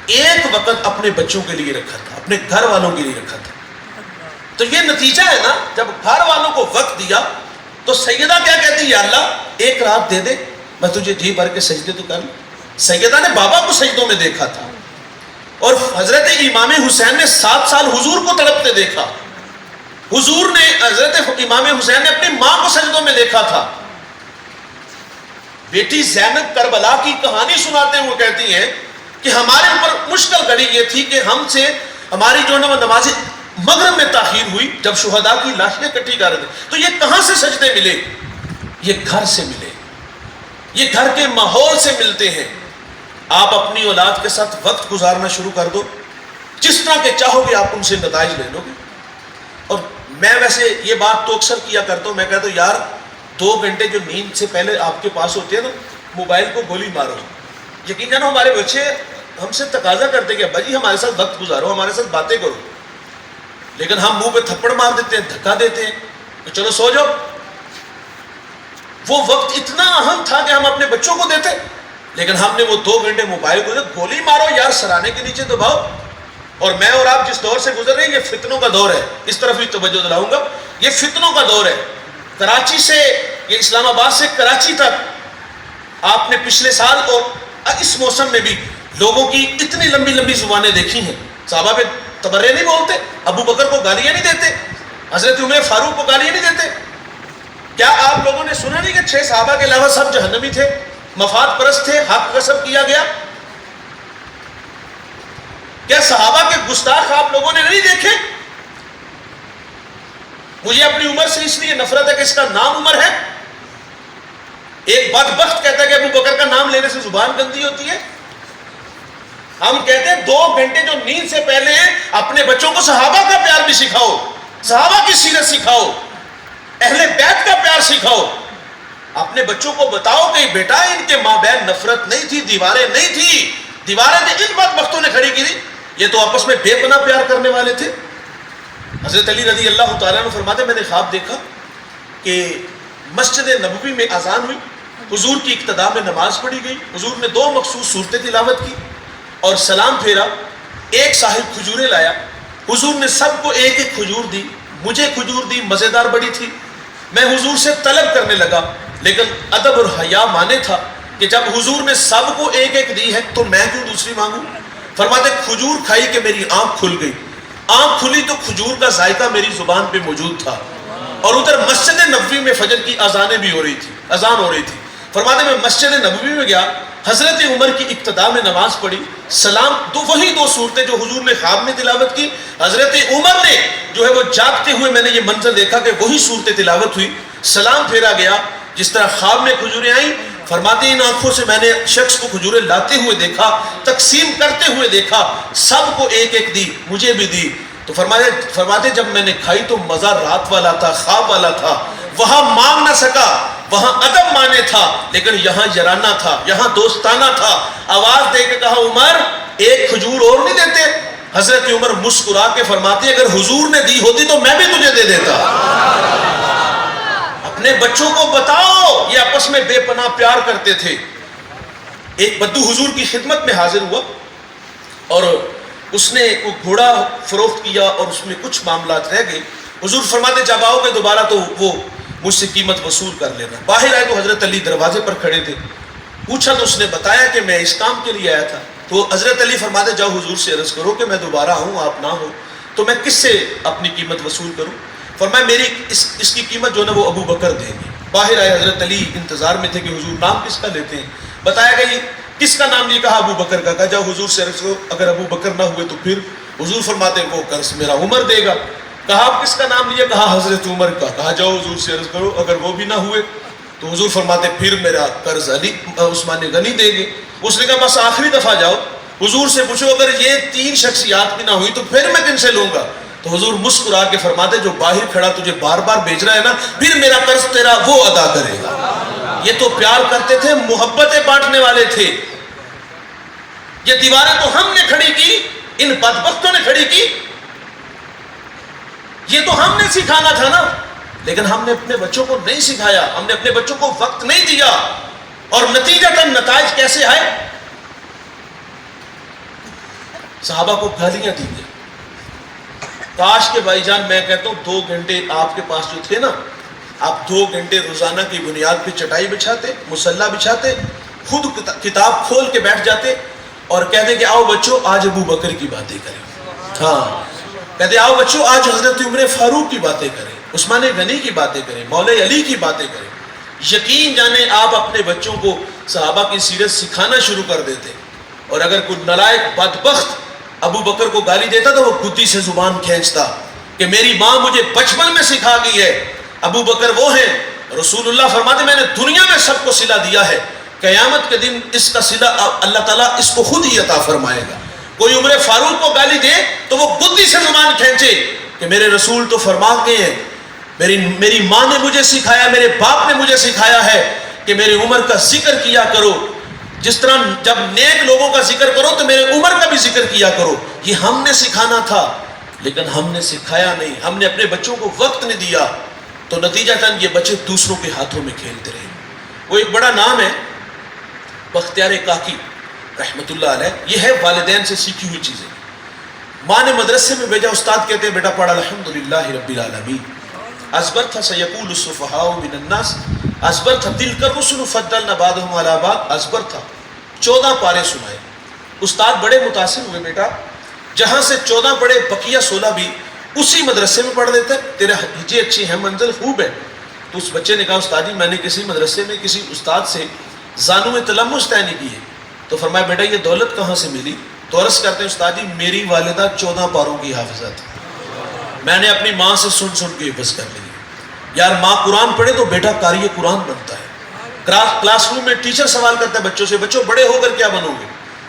ایک وقت اپنے بچوں کے لیے رکھا تھا، اپنے گھر والوں کے لیے رکھا تھا۔ تو یہ نتیجہ ہے نا، جب گھر والوں کو وقت دیا تو سیدہ کیا کہتی یا اللہ ایک رات دے دے میں تجھے جی بھر کے سجدے تو کر لوں۔ سیدہ نے بابا کو سجدوں میں دیکھا تھا، اور حضرت امام حسین نے 7 سال حضور کو تڑپتے دیکھا۔ حضور نے حضرت امام حسین نے اپنی ماں کو سجدوں میں دیکھا تھا۔ بیٹی زینب کربلا کی کہانی سناتے ہوئے کہتی ہیں کہ ہمارے اوپر مشکل گھڑی یہ تھی کہ ہم سے ہماری جو ہے نماز مغرب میں تاخیر ہوئی جب شہداء کی لاشیں کٹی کر رہے تھے۔ تو یہ کہاں سے سجدے ملے؟ یہ گھر سے ملے، یہ گھر کے ماحول سے ملتے ہیں۔ آپ اپنی اولاد کے ساتھ وقت گزارنا شروع کر دو، جس طرح کے چاہو گے آپ ان سے نتائج لے لو گے۔ اور میں ویسے یہ بات تو اکثر کیا کرتا ہوں، میں کہتا ہوں یار 2 گھنٹے جو نیند سے پہلے آپ کے پاس ہوتے ہیں نا، موبائل کو گولی مارو، یقین جانو ہمارے بچے ہم سے تقاضا کرتے کہ ابا جی ہمارے ساتھ وقت گزارو، ہمارے ساتھ باتیں کرو، لیکن ہم منہ پہ تھپڑ مار دیتے ہیں، دھکا دیتے ہیں کہ چلو سو جاؤ۔ وہ وقت اتنا اہم تھا کہ ہم اپنے بچوں کو دیتے، لیکن ہم نے وہ 2 گھنٹے موبائل کو گولی مارو یار سرانے کے نیچے دباؤ۔ اور میں اور آپ جس دور سے گزر رہے ہیں یہ فتنوں کا دور ہے، اس طرف بھی توجہ دلاؤں گا، یہ فتنوں کا دور ہے۔ کراچی سے، یہ اسلام آباد سے کراچی تک آپ نے پچھلے سال اور اس موسم میں بھی لوگوں کی اتنی لمبی لمبی زبانیں دیکھی ہیں۔ صحابہ پہ تبرے نہیں بولتے، ابو بکر کو گالیاں نہیں دیتے، حضرت عمر فاروق کو گالیاں نہیں دیتے۔ کیا آپ لوگوں نے سنا نہیں کہ 6 صحابہ کے علاوہ سب جہنمی تھے، مفاد پرست تھے، حق غصب کیا گیا؟ کیا صحابہ کے گستاخ آپ لوگوں نے نہیں دیکھے؟ مجھے اپنی عمر سے اس لیے نفرت ہے کہ اس کا نام عمر ہے۔ ایک بدبخت کہتا ہے کہ ابو بکر کا نام لینے سے زبان گندی ہوتی ہے۔ ہم کہتے ہیں 2 گھنٹے جو نیند سے پہلے ہیں اپنے بچوں کو صحابہ کا پیار بھی سکھاؤ، صحابہ کی سیرت سکھاؤ، اہل بیت کا پیار سکھاؤ۔ اپنے بچوں کو بتاؤ کہ بیٹا ان کے ماں بہن نفرت نہیں تھی، دیواریں نہیں تھی، دیواریں تو ان بدبختوں نے کھڑی کی تھی، یہ تو آپس میں بے پناہ پیار کرنے والے تھے۔ حضرت علی رضی اللہ تعالیٰ عنہ فرماتے میں نے خواب دیکھا کہ مسجد نبوی میں اذان ہوئی، حضور کی اقتداء میں نماز پڑھی گئی، حضور نے 2 مخصوص صورتیں تلاوت کی اور سلام پھیرا، ایک صاحب کھجوریں لایا، حضور نے سب کو ایک ایک کھجور دی، مجھے کھجور دی، مزیدار بڑی تھی۔ میں حضور سے طلب کرنے لگا، لیکن ادب اور حیا مانے تھا کہ جب حضور نے سب کو ایک ایک دی ہے تو میں کیوں دوسری مانگوں؟ فرماتے کھجور کھائی کہ میری آنکھ کھل گئی، آنکھ کھلی تو کھجور کا ذائقہ میری زبان پہ موجود تھا، اور ادھر مسجد نبوی میں فجر کی اذانیں بھی ہو رہی تھی، اذان ہو رہی تھی۔ فرماتے میں مسجد نبوی میں گیا، حضرت عمر کی اقتداء میں نماز پڑھی، سلام، وہی 2 صورتیں جو حضور نے خواب میں تلاوت کی، حضرت عمر نے جو ہے وہ جاگتے ہوئے میں نے یہ منظر دیکھا کہ وہی صورتیں تلاوت ہوئی، سلام پھیرا گیا، جس طرح خواب میں کھجوریں آئیں، فرماتے ان آنکھوں سے میں نے شخص کو کھجوریں لاتے ہوئے دیکھا، تقسیم کرتے ہوئے دیکھا، سب کو ایک ایک دی، مجھے بھی دی۔ تو فرماتے جب میں نے کھائی تو مزہ رات والا تھا، خواب والا تھا، وہاں مانگ نہ سکا، وہاں ادب مانے تھا، لیکن یہاں یارانہ تھا، یہاں دوستانہ تھا۔ آواز دے کے کہا عمر ایک کھجور اور نہیں دیتے؟ حضرت عمر مسکرا کے فرماتے اگر حضور نے دی ہوتی تو میں بھی تجھے دے دیتا۔ اپنے بچوں کو بتاؤ، یہ آپس میں بے پناہ پیار کرتے تھے۔ ایک بدو حضور کی خدمت میں حاضر ہوا اور اس نے کوئی گھوڑا فروخت کیا اور اس میں کچھ معاملات رہ گئے۔ حضور فرماتے جب آؤ گے دوبارہ تو وہ مجھ سے قیمت وصول کر لینا۔ باہر آئے تو حضرت علی دروازے پر کھڑے تھے، پوچھا تو اس نے بتایا کہ میں اس کام کے لیے آیا تھا۔ تو حضرت علی فرماتے جاؤ حضور سے عرض کرو کہ میں دوبارہ آؤں، آپ نہ ہو تو میں کس سے اپنی قیمت وصول کروں؟ فرمایا میری اس کی قیمت جو ہے نا وہ ابو بکر دیں گے۔ باہر آئے، حضرت علی انتظار میں تھے کہ حضور نام کس کا لیتے ہیں؟ بتایا گیا کس کا نام لیا؟ کہا ابو بکر کا۔ کہا جاؤ حضور سے عرض کرو اگر ابو بکر نہ ہوئے تو پھر؟ حضور فرماتے وہ قرض میرا عمر دے گا۔ کہا آپ کس کا نام لیا؟ کہا حضرت عمر کا۔ کہا جاؤ حضور سے عرض کرو اگر وہ بھی نہ ہوئے تو حضور فرماتے پھر میرا قرض عثمان غنی دے گے۔ اس نے کہا بس آخری دفعہ جاؤ حضور سے پوچھو اگر یہ 3 شخصیات بھی نہ ہوئی تو پھر میں کن سے لوں گا؟ تو حضور مسکرا کے فرماتے جو باہر کھڑا تجھے بار بار بیچ رہا ہے نا، پھر میرا قرض تیرا وہ ادا کرے گا۔ یہ تو پیار کرتے تھے، محبتیں بانٹنے والے تھے۔ یہ دیواریں تو ہم نے کھڑی کی، ان بدبختوں نے کھڑی کی، یہ تو ہم نے سکھانا تھا نا، لیکن ہم نے اپنے بچوں کو نہیں سکھایا، ہم نے اپنے بچوں کو وقت نہیں دیا، اور نتیجتاً نتائج کیسے آئے؟ صحابہ کو گالیاں دی گئی۔ کاش کے بھائی جان میں کہتا ہوں 2 گھنٹے آپ کے پاس جو تھے نا، آپ 2 گھنٹے روزانہ کی بنیاد پہ چٹائی بچھاتے، مصلی بچھاتے، خود کتاب کھول کے بیٹھ جاتے اور کہتے کہ آؤ بچوں آج ابو بکر کی باتیں کریں، ہاں کہتے آؤ بچوں آج حضرت عمر فاروق کی باتیں کریں، عثمان غنی کی باتیں کریں، مولا علی کی باتیں کریں۔ یقین جانے آپ اپنے بچوں کو صحابہ کی سیرت سکھانا شروع کر دیتے، اور اگر کوئی نالائق بدبخت ابو بکر کو گالی دیتا تو وہ گدی سے زبان کھینچتا کہ میری ماں مجھے بچپن میں سکھا گئی ہے، ابو بکر وہ ہیں۔ رسول اللہ فرماتے میں نے دنیا میں سب کو صلہ دیا ہے، قیامت کے دن اس کا صلہ اللہ تعالیٰ اس کو خود ہی عطا فرمائے گا۔ کوئی عمر فاروق کو گالی دے تو وہ گدی سے زبان کھینچے کہ میرے رسول تو فرما گئے ہیں، میری ماں نے مجھے سکھایا، میرے باپ نے مجھے سکھایا ہے کہ میرے عمر کا ذکر کیا کرو۔ جس طرح جب نیک لوگوں کا ذکر کرو تو میرے عمر کا بھی ذکر کیا کرو. یہ ہم نے سکھانا تھا لیکن ہم نے سکھایا نہیں, ہم نے اپنے بچوں کو وقت نہیں دیا, تو نتیجتاً یہ بچے دوسروں کے ہاتھوں میں کھیلتے رہے. وہ ایک بڑا نام ہے بختیار کاکی رحمت اللہ علیہ. یہ ہے والدین سے سیکھی ہوئی چیزیں. ماں نے مدرسے میں بھیجا, استاد کہتے ہیں بیٹا پڑھا الحمدللہ رب العالمین. ازبر تھا سیقول السفہاء من الناس, ازبر تھا تلک الرسل فضلنا بعضهم علی بعض, ازبر تھا. 14 پارے سنائے. استاد بڑے متاثر ہوئے, بیٹا جہاں سے 14 پڑھے بقیہ 16 بھی اسی مدرسے میں پڑھ لیتے, تیرے ہجے اچھی ہے, منزل خوب ہے. تو اس بچے نے کہا استاد جی میں نے کسی مدرسے میں کسی استاد سے زانو میں تلمس طے نہیں کی ہے. تو فرمایا بیٹا یہ دولت کہاں سے ملی؟ تو عرض کرتے ہیں استاد جی میری والدہ 14 پاروں کی حافظہ تھی, میں نے اپنی ماں سے سن سن کے حفظ کر لی. یار ماں قرآن پڑھے تو بیٹا قاری قرآن بنتا ہے. کلاس روم میں ٹیچر سوال کرتا ہے بچوں سے, بچوں بڑے ہو کر کیا بنو گے؟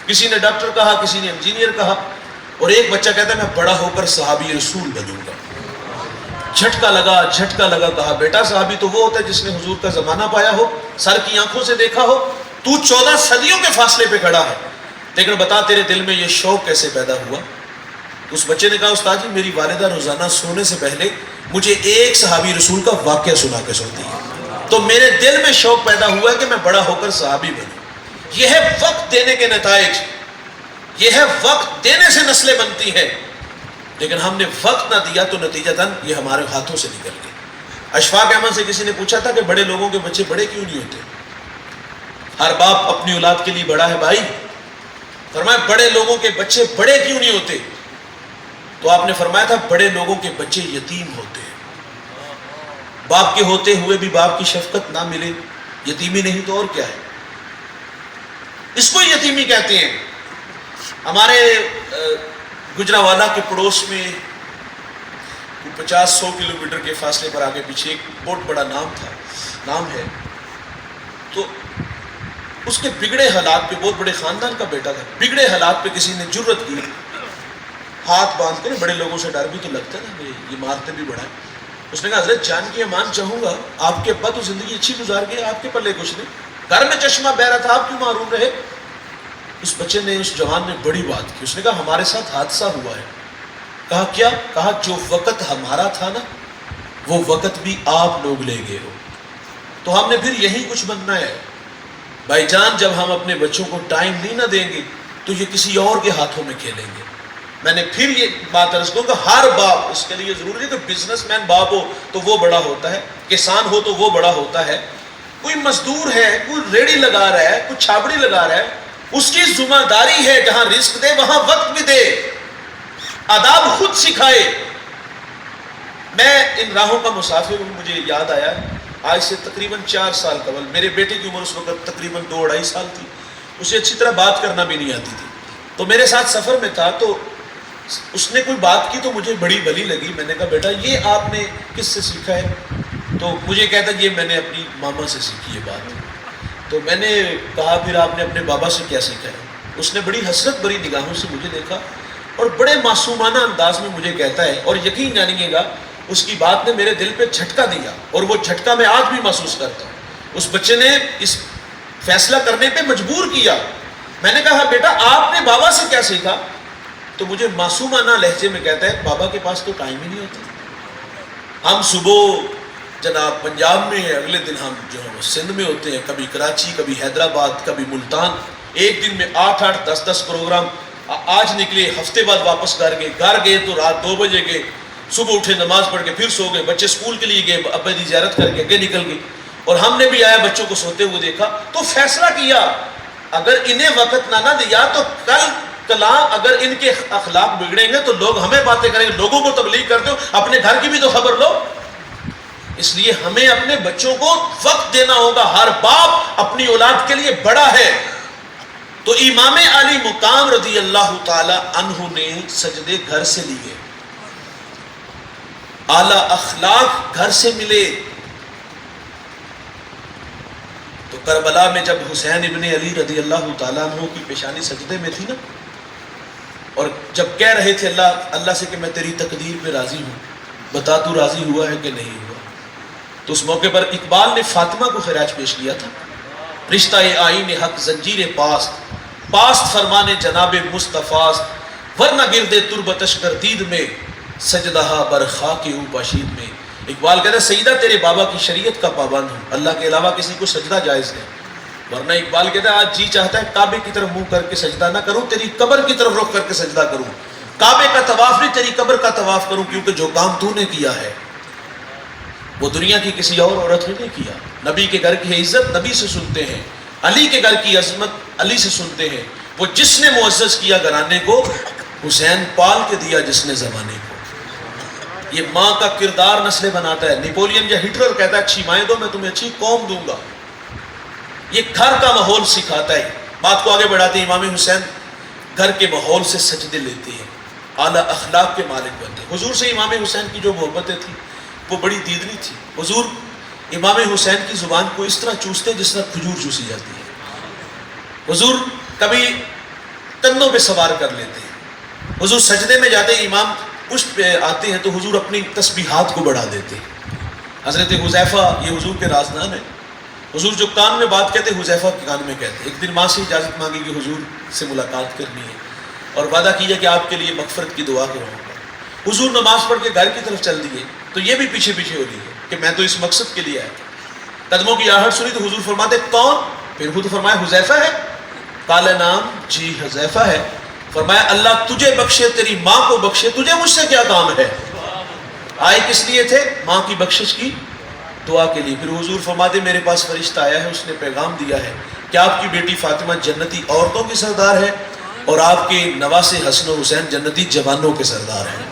کسی نے ڈاکٹر کہا, کسی نے انجینئر کہا, اور ایک بچہ کہتا ہے میں بڑا ہو کر صحابی رسول بنوں گا. جھٹکا لگا, کہا بیٹا صحابی تو وہ ہوتا ہے جس نے حضور کا زمانہ پایا ہو, سر کی آنکھوں سے دیکھا ہو. تو 14 صدیوں کے فاصلے پہ کھڑا ہے, لیکن بتا تیرے دل میں یہ شوق کیسے پیدا ہوا؟ اس بچے نے کہا استاد جی میری والدہ روزانہ سونے سے پہلے مجھے ایک صحابی رسول کا واقعہ سنا کے سوتی ہے, تو میرے دل میں شوق پیدا ہوا ہے کہ میں بڑا ہو کر صحابی بنوں. یہ ہے وقت دینے کے نتائج, یہ ہے وقت دینے سے نسلیں بنتی ہیں. لیکن ہم نے وقت نہ دیا تو نتیجتاً یہ ہمارے ہاتھوں سے نکل گئے. اشفاق احمد سے کسی نے پوچھا تھا کہ بڑے لوگوں کے بچے بڑے کیوں نہیں ہوتے؟ ہر باپ اپنی اولاد کے لیے بڑا ہے بھائی. فرمایا بڑے لوگوں کے بچے بڑے کیوں نہیں ہوتے؟ تو آپ نے فرمایا تھا بڑے لوگوں کے بچے یتیم ہوتے ہیں. باپ کے ہوتے ہوئے بھی باپ کی شفقت نہ ملے, یتیمی نہیں تو اور کیا ہے؟ اس کو یتیمی کہتے ہیں. ہمارے گجرانوالہ کے پڑوس میں 50-100 کلومیٹر کے فاصلے پر آگے پیچھے ایک بہت بڑا نام ہے. تو اس کے بگڑے حالات پہ, بہت بڑے خاندان کا بیٹا تھا, بگڑے حالات پہ کسی نے جرت کی, ہاتھ باندھ کر, بڑے لوگوں سے ڈر بھی تو لگتا ہے نا, یہ مارتے بھی بڑا ہے. اس نے کہا حضرت جان کی امان چاہوں گا, آپ کے ابا تو زندگی اچھی گزار گئے, آپ کے پلے کچھ نہیں, گھر میں چشمہ بہ رہا تھا, آپ کیوں محروم رہے؟ اس بچے نے, اس جوان نے بڑی بات کی. اس نے کہا ہمارے ساتھ حادثہ ہوا ہے. کہا کیا؟ کہا جو وقت ہمارا تھا نا وہ وقت بھی آپ لوگ لے گئے ہو, تو ہم نے پھر یہی کچھ بننا ہے. بھائی جان جب ہم اپنے بچوں کو ٹائم نہیں نہ دیں گے تو یہ کسی اور کے ہاتھوں میں کھیلیں گے. میں نے پھر یہ بات عرض کروں کہ ہر باپ, اس کے لیے ضروری ہے کہ بزنس مین باپ ہو تو وہ بڑا ہوتا ہے, کسان ہو تو وہ بڑا ہوتا ہے, کوئی مزدور ہے, کوئی ریڑی لگا رہا ہے, کوئی چھابڑی لگا رہا ہے, اس کی ذمہ داری ہے جہاں رزق دے وہاں وقت بھی دے, آداب خود سکھائے. میں ان راہوں کا مسافر ہوں. مجھے یاد آیا آج سے تقریباً 4 سال قبل, میرے بیٹے کی عمر اس وقت تقریباً 2-2.5 سال تھی. اسے اچھی طرح بات کرنا بھی نہیں آتی تھی, تو میرے ساتھ سفر میں تھا. تو اس نے کوئی بات کی تو مجھے بڑی بھلی لگی. میں نے کہا بیٹا یہ آپ نے کس سے سیکھا ہے؟ تو مجھے کہتا یہ میں نے اپنی ماما سے سیکھی ہے بات. تو میں نے کہا پھر آپ نے اپنے بابا سے کیا سیکھا ہے؟ اس نے بڑی حسرت بھری نگاہوں سے مجھے دیکھا اور بڑے معصومانہ انداز میں مجھے کہتا ہے, اور یقین جانیے گا اس کی بات نے میرے دل پہ جھٹکا دیا, اور وہ جھٹکا میں آج بھی محسوس کرتا ہوں. اس بچے نے اس فیصلہ کرنے پہ مجبور کیا. میں نے کہا بیٹا آپ نے بابا سے کیا سیکھا؟ تو مجھے معصومانہ لہجے میں کہتا ہے بابا کے پاس تو ٹائم ہی نہیں ہوتا. ہم صبح جناب پنجاب میں ہیں, اگلے دن ہم جو ہے وہ سندھ میں ہوتے ہیں, کبھی کراچی, کبھی حیدرآباد, کبھی ملتان. ایک دن میں 8-8, 10-10 پروگرام. آج نکلے, ہفتے بعد واپس گھر گئے تو رات 2 بجے گئے, صبح اٹھے نماز پڑھ کے پھر سو گئے, بچے اسکول کے لیے گئے, ابا کی زیارت کر کے آگے نکل گئے. اور ہم نے بھی آیا بچوں کو سوتے ہوئے دیکھا تو فیصلہ کیا اگر انہیں وقت نہ دیا تو کل اگر ان کے اخلاق بگڑیں گے تو لوگ ہمیں باتیں کریں گے, لوگوں کو تبلیغ کرتے ہو, اپنے گھر کی بھی تو خبر لو. اس لیے ہمیں اپنے بچوں کو وقت دینا ہوگا. ہر باپ اپنی اولاد کے لیے بڑا ہے. تو امام علی مقام رضی اللہ تعالی عنہ نے سجدے گھر سے لیے, اعلی اخلاق گھر سے ملے. تو کربلا میں جب حسین ابن علی رضی اللہ تعالیٰ عنہ کی پیشانی سجدے میں تھی نا, اور جب کہہ رہے تھے اللہ سے کہ میں تیری تقدیر پہ راضی ہوں, بتا تو راضی ہوا ہے کہ نہیں ہوا. تو اس موقع پر اقبال نے فاطمہ کو خراج پیش کیا تھا. رشتہ آئین حق زنجیر پاست فرمانے جناب مصطفیٰ، ورنہ گردے تربتش گردید میں سجدہ بر خاک او پاشید میں۔ اقبال کہتا ہے سیدہ تیرے بابا کی شریعت کا پابند ہوں، اللہ کے علاوہ کسی کو سجدہ جائز نہیں، ورنہ اقبال کہتا ہے آج جی چاہتا ہے کعبے کی طرف منہ کر کے سجدہ نہ کروں، تیری قبر کی طرف رخ کر کے سجدہ کروں، کعبے کا طواف نہیں تیری قبر کا طواف کروں، کیونکہ جو کام تو نے کیا ہے وہ دنیا کی کسی اور عورت نے نہیں کیا۔ نبی کے گھر کی عزت نبی سے سنتے ہیں، علی کے گھر کی عظمت علی سے سنتے ہیں، وہ جس نے معزز کیا گھرانے کو، حسین پال کے دیا جس نے زمانے کو۔ یہ ماں کا کردار نسلیں بناتا ہے۔ نیپولین یا ہٹلر کہتا ہے اچھی مائیں دو میں تمہیں اچھی قوم دوں گا، یہ گھر کا ماحول سکھاتا ہے۔ بات کو آگے بڑھاتے ہیں، امام حسین گھر کے ماحول سے سجدے لیتے ہیں، اعلیٰ اخلاق کے مالک بنتے ہیں۔ حضور سے امام حسین کی جو محبتیں تھیں وہ بڑی دیدنی تھی۔ حضور امام حسین کی زبان کو اس طرح چوستے جس طرح کھجور چوسی جاتی ہے۔ حضور کبھی کندھوں پہ سوار کر لیتے ہیں، حضور سجدے میں جاتے ہیں، امام پشت پہ آتے ہیں تو حضور اپنی تسبیحات کو بڑھا دیتے ہیں۔ حضرت حذیفہ یہ حضور کے رازدان ہیں، حضور جو کان میں بات کہتے حذیفہ کے کان میں کہتے۔ ایک دن ماں سے اجازت مانگی کہ حضور سے ملاقات کرنی ہے اور وعدہ کیا کہ آپ کے لیے مغفرت کی دعا کراؤں گا۔ حضور نماز پڑھ کے گھر کی طرف چل دیے تو یہ بھی پیچھے پیچھے ہو رہی ہے کہ میں تو اس مقصد کے لیے آیا تھا۔ قدموں کی آہٹ سنی تو حضور فرماتے کون؟ پھر خود فرمایا حذیفہ ہے؟ قال نام، جی حذیفہ ہے۔ فرمایا اللہ تجھے بخشے، تیری ماں کو بخشے، تجھے مجھ سے کیا کام ہے؟ آئے کس لیے تھے؟ ماں کی بخشش کی دعا کے لیے۔ پھر حضور فرماتے میرے پاس فرشتہ آیا ہے، اس نے پیغام دیا ہے کہ آپ کی بیٹی فاطمہ جنتی عورتوں کی سردار ہے اور آپ کے نواسے حسن و حسین جنتی جوانوں کے سردار ہیں۔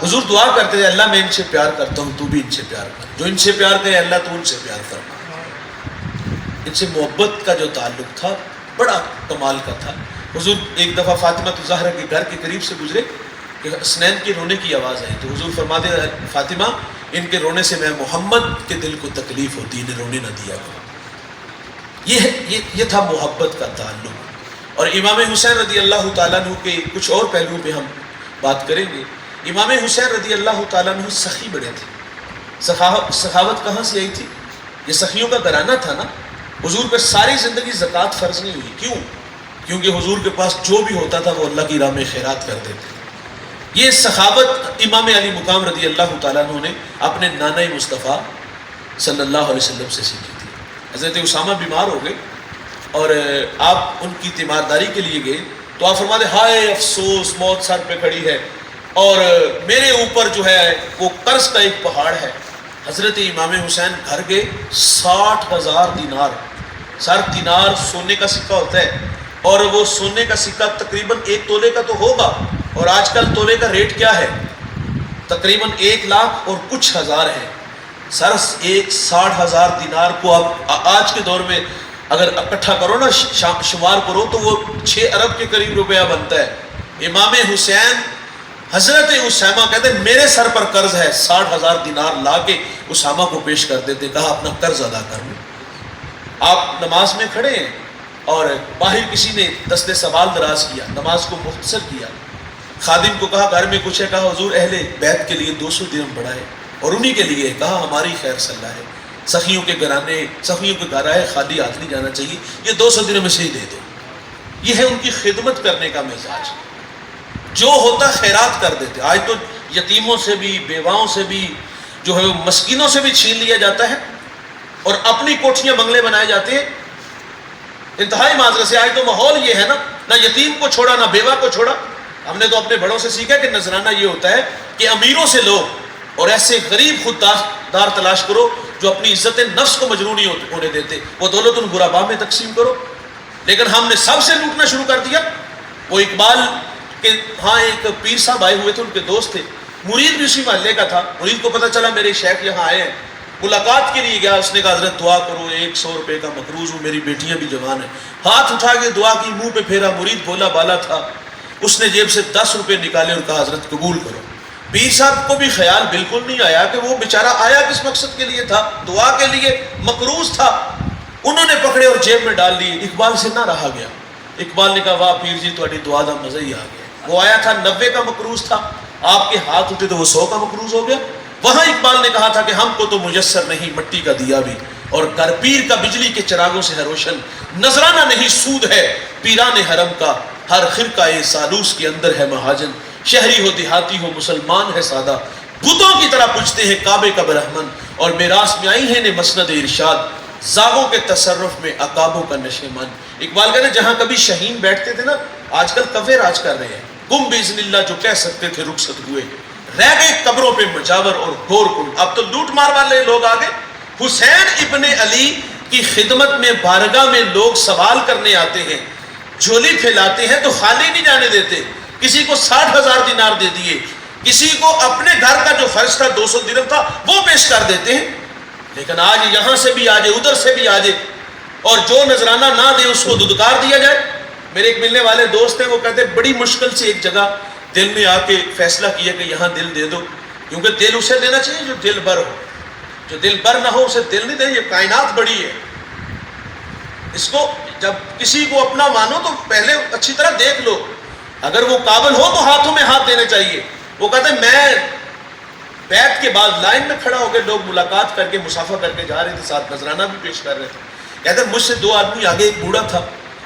حضور دعا کرتے تھے اللہ میں ان سے پیار کرتا ہوں، تو بھی ان سے پیار کر، جو ان سے پیار کرے اللہ تو ان سے پیار کرنا۔ ان سے محبت کا جو تعلق تھا بڑا کمال کا تھا۔ حضور ایک دفعہ فاطمہ الزہرا کے گھر کے قریب سے گزرے کہ حسنین کے رونے کی آواز آئی تو حضور فرماتے فاطمہ ان کے رونے سے میں محمد کے دل کو تکلیف ہوتی، انہیں رونے نہ دیا کرو۔ یہ تھا محبت کا تعلق۔ اور امام حسین رضی اللہ تعالیٰ عنہ کے کچھ اور پہلوؤں پہ ہم بات کریں گے۔ امام حسین رضی اللہ تعالیٰ عنہ سخی بڑے تھے۔ سخاوت کہاں سے آئی تھی؟ یہ سخیوں کا گھرانہ تھا نا۔ حضور پہ ساری زندگی زکوٰۃ فرض نہیں ہوئی، کیوں؟ کیونکہ حضور کے پاس جو بھی ہوتا تھا وہ اللہ کی راہ میں خیرات کر دیتے۔ یہ سخاوت امام علی مقام رضی اللہ تعالیٰ عنہ نے اپنے نانا مصطفیٰ صلی اللہ علیہ وسلم سے سیکھی تھی۔ حضرت اسامہ بیمار ہو گئے اور آپ ان کی تیمارداری کے لیے گئے تو آپ فرماتے ہائے افسوس، موت سر پہ کھڑی ہے اور میرے اوپر جو ہے وہ قرض کا ایک پہاڑ ہے۔ حضرت امام حسین گھر گئے، 60,000 دینار، سر دینار سونے کا سکہ ہوتا ہے اور وہ سونے کا سکہ تقریباً 1 تولے کا تو ہوگا، اور آج کل تولے کا ریٹ کیا ہے؟ تقریباً 1 لاکھ اور کچھ ہزار ہے۔ سر 60,000 دینار کو اب آج کے دور میں اگر اکٹھا کرو نا، شمار کرو تو وہ 6 ارب کے قریب روپیہ بنتا ہے۔ امام حسین حضرت اسامہ کہتے ہیں میرے سر پر قرض ہے، 60,000 دینار لا کے اسامہ کو پیش کر دیتے، کہا اپنا قرض ادا کر لو۔ آپ نماز میں کھڑے ہیں اور باہر کسی نے دست سوال دراز کیا، نماز کو مختصر کیا، خادم کو کہا گھر میں کچھ ہے، کہا حضور اہل بیت کے لیے 200 درہم بڑھائے اور انہی کے لیے، کہا ہماری خیر صلاح ہے، سخیوں کے گھرانے، سخیوں کے گھر آئے خالی ہاتھ نہیں جانا چاہیے، یہ 200 درہم میں سے ہی دے دو۔ یہ ہے ان کی خدمت کرنے کا مزاج، جو ہوتا خیرات کر دیتے۔ آج تو یتیموں سے بھی، بیواؤں سے بھی، جو ہے مسکینوں سے بھی چھین لیا جاتا ہے اور اپنی کوٹھیاں بنگلے بنائے جاتے ہیں۔ انتہائی معذرت سے آج تو ماحول یہ ہے نا، نہ یتیم کو چھوڑا نہ بیوہ کو چھوڑا۔ ہم نے تو اپنے بڑوں سے سیکھا کہ نذرانہ یہ ہوتا ہے کہ امیروں سے لو اور ایسے غریب خوددار تلاش کرو جو اپنی عزت نفس کو مجروح نہیں ہونے دیتے، وہ دولت ان غرباء میں تقسیم کرو۔ لیکن ہم نے سب سے لوٹنا شروع کر دیا۔ وہ اقبال کہ ہاں ایک پیر صاحب آئے ہوئے تھے، ان کے دوست تھے، مرید بھی اسی محلے کا تھا۔ مرید کو پتہ چلا میرے شیخ یہاں آئے ہیں، ملاقات کے لیے گیا، اس نے کہا حضرت دعا کرو، 100 روپے کا مقروض ہوں، میری بیٹیاں بھی جوان ہیں۔ ہاتھ اٹھا کے دعا کی، منہ پہ پھیرا، مرید بھولا بالا تھا، اس نے جیب سے 10 روپے نکالے اور کہا حضرت قبول کرو۔ پیر صاحب کو بھی خیال بالکل نہیں آیا کہ وہ بیچارہ آیا کس مقصد کے لیے تھا، دعا کے لیے، مقروض تھا۔ انہوں نے پکڑے اور جیب میں ڈال لیے۔ اقبال سے نہ رہا گیا، اقبال نے کہا واہ پیر جی تہاڈی دعا دا مزہ ہی آ گیا۔ وہ آیا تھا 90 کا مقروض تھا، آپ کے ہاتھ اٹھے تو وہ 100 کا مقروض ہو گیا۔ وہاں اقبال نے کہا تھا کہ ہم کو تو میسر نہیں مٹی کا دیا بھی، اور گھر پیر کا بجلی کے چراغوں سے ہے روشن. نذرانہ نہیں سود ہے پیران حرم کا, ہر خرقہ سالوس کے اندر ہے مہاجن. شہری ہو دیہاتی ہو مسلمان ہے سادہ, بتوں کی طرح پوجتے ہیں کعبے کا برہمن. اور میراث میں آئی ہیں نے مسند ارشاد, زاغوں کے تصرف میں عقابوں کا نشے من. اقبال کہتے ہیں جہاں کبھی شہین بیٹھتے تھے نا, آج کل کفے راج کر رہے ہیں. گم باذن اللہ جو کہہ سکتے تھے رخصت ہوئے, رہ گئے قبروں پہ مجاور اور گھور کن. اب تو لوٹ مار والے لوگ آ گئے. حسین ابن علی کی خدمت میں بارگاہ میں لوگ سوال کرنے آتے ہیں, جھولی پھیلاتے ہیں تو خالی نہیں جانے دیتے. کسی کو 60,000 دینار دے دیے, کسی کو اپنے گھر کا جو خرچ تھا 200 درہم تھا وہ پیش کر دیتے ہیں. لیکن آج یہاں سے بھی آ جائے ادھر سے بھی آ جائے, اور جو نذرانہ نہ دے اس کو دودکار دیا جائے. میرے ایک ملنے والے دوست ہیں, وہ کہتے ہیں بڑی مشکل سے ایک جگہ دل میں آ کے فیصلہ کیا کہ یہاں دل دے دو, کیونکہ دل اسے دینا چاہیے جو دل بر ہو. جو دل بر نہ ہو اسے دل نہیں دے. یہ کائنات بڑی ہے, اس کو جب کسی کو اپنا مانو تو پہلے اچھی طرح دیکھ لو, اگر وہ قابل ہو تو ہاتھوں میں ہاتھ دینے چاہیے. وہ کہتے ہیں میں بیعت کے بعد لائن میں کھڑا ہو کے لوگ ملاقات کر کے مسافہ کر کے جا رہے تھے, ساتھ نذرانہ بھی پیش کر رہے تھے. کہتے ہیں مجھ سے 2 آدمی آگے, ایک بوڑھا تھا,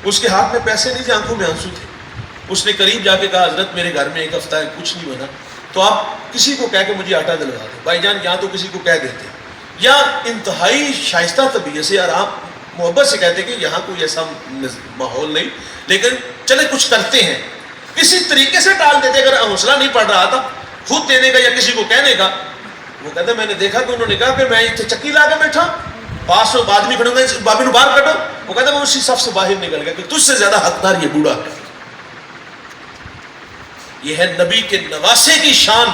اس کے ہاتھ میں پیسے نہیں تھے, آنکھوں میں آنسو تھے. اس نے قریب جا کے کہا حضرت میرے گھر میں 1 ہفتہ ہے کچھ نہیں بنا, تو آپ کسی کو کہہ کے مجھے آٹا دلوا دیں. بھائی جان یہاں تو کسی کو کہہ دیتے, یا انتہائی شائستہ طبیعت سے آرام محبت سے کہتے کہ یہاں کوئی ایسا ماحول نہیں, لیکن چلے کچھ کرتے ہیں, کسی طریقے سے ٹال دیتے. اگر حوصلہ نہیں پڑ رہا تھا خود دینے کا یا کسی کو کہنے کا. وہ کہتے میں نے دیکھا کہ انہوں نے کہا کہ میں اتنے چکی لا کے بیٹھا, 500 آدمی کھڑوں گے, بابی نو باہر کٹو. وہ کہتے میں اسی صف سے باہر نکل گیا کہ تجھ سے زیادہ حقدار یہ بوڑھا ہے. یہ ہے نبی کے نواسے کی شان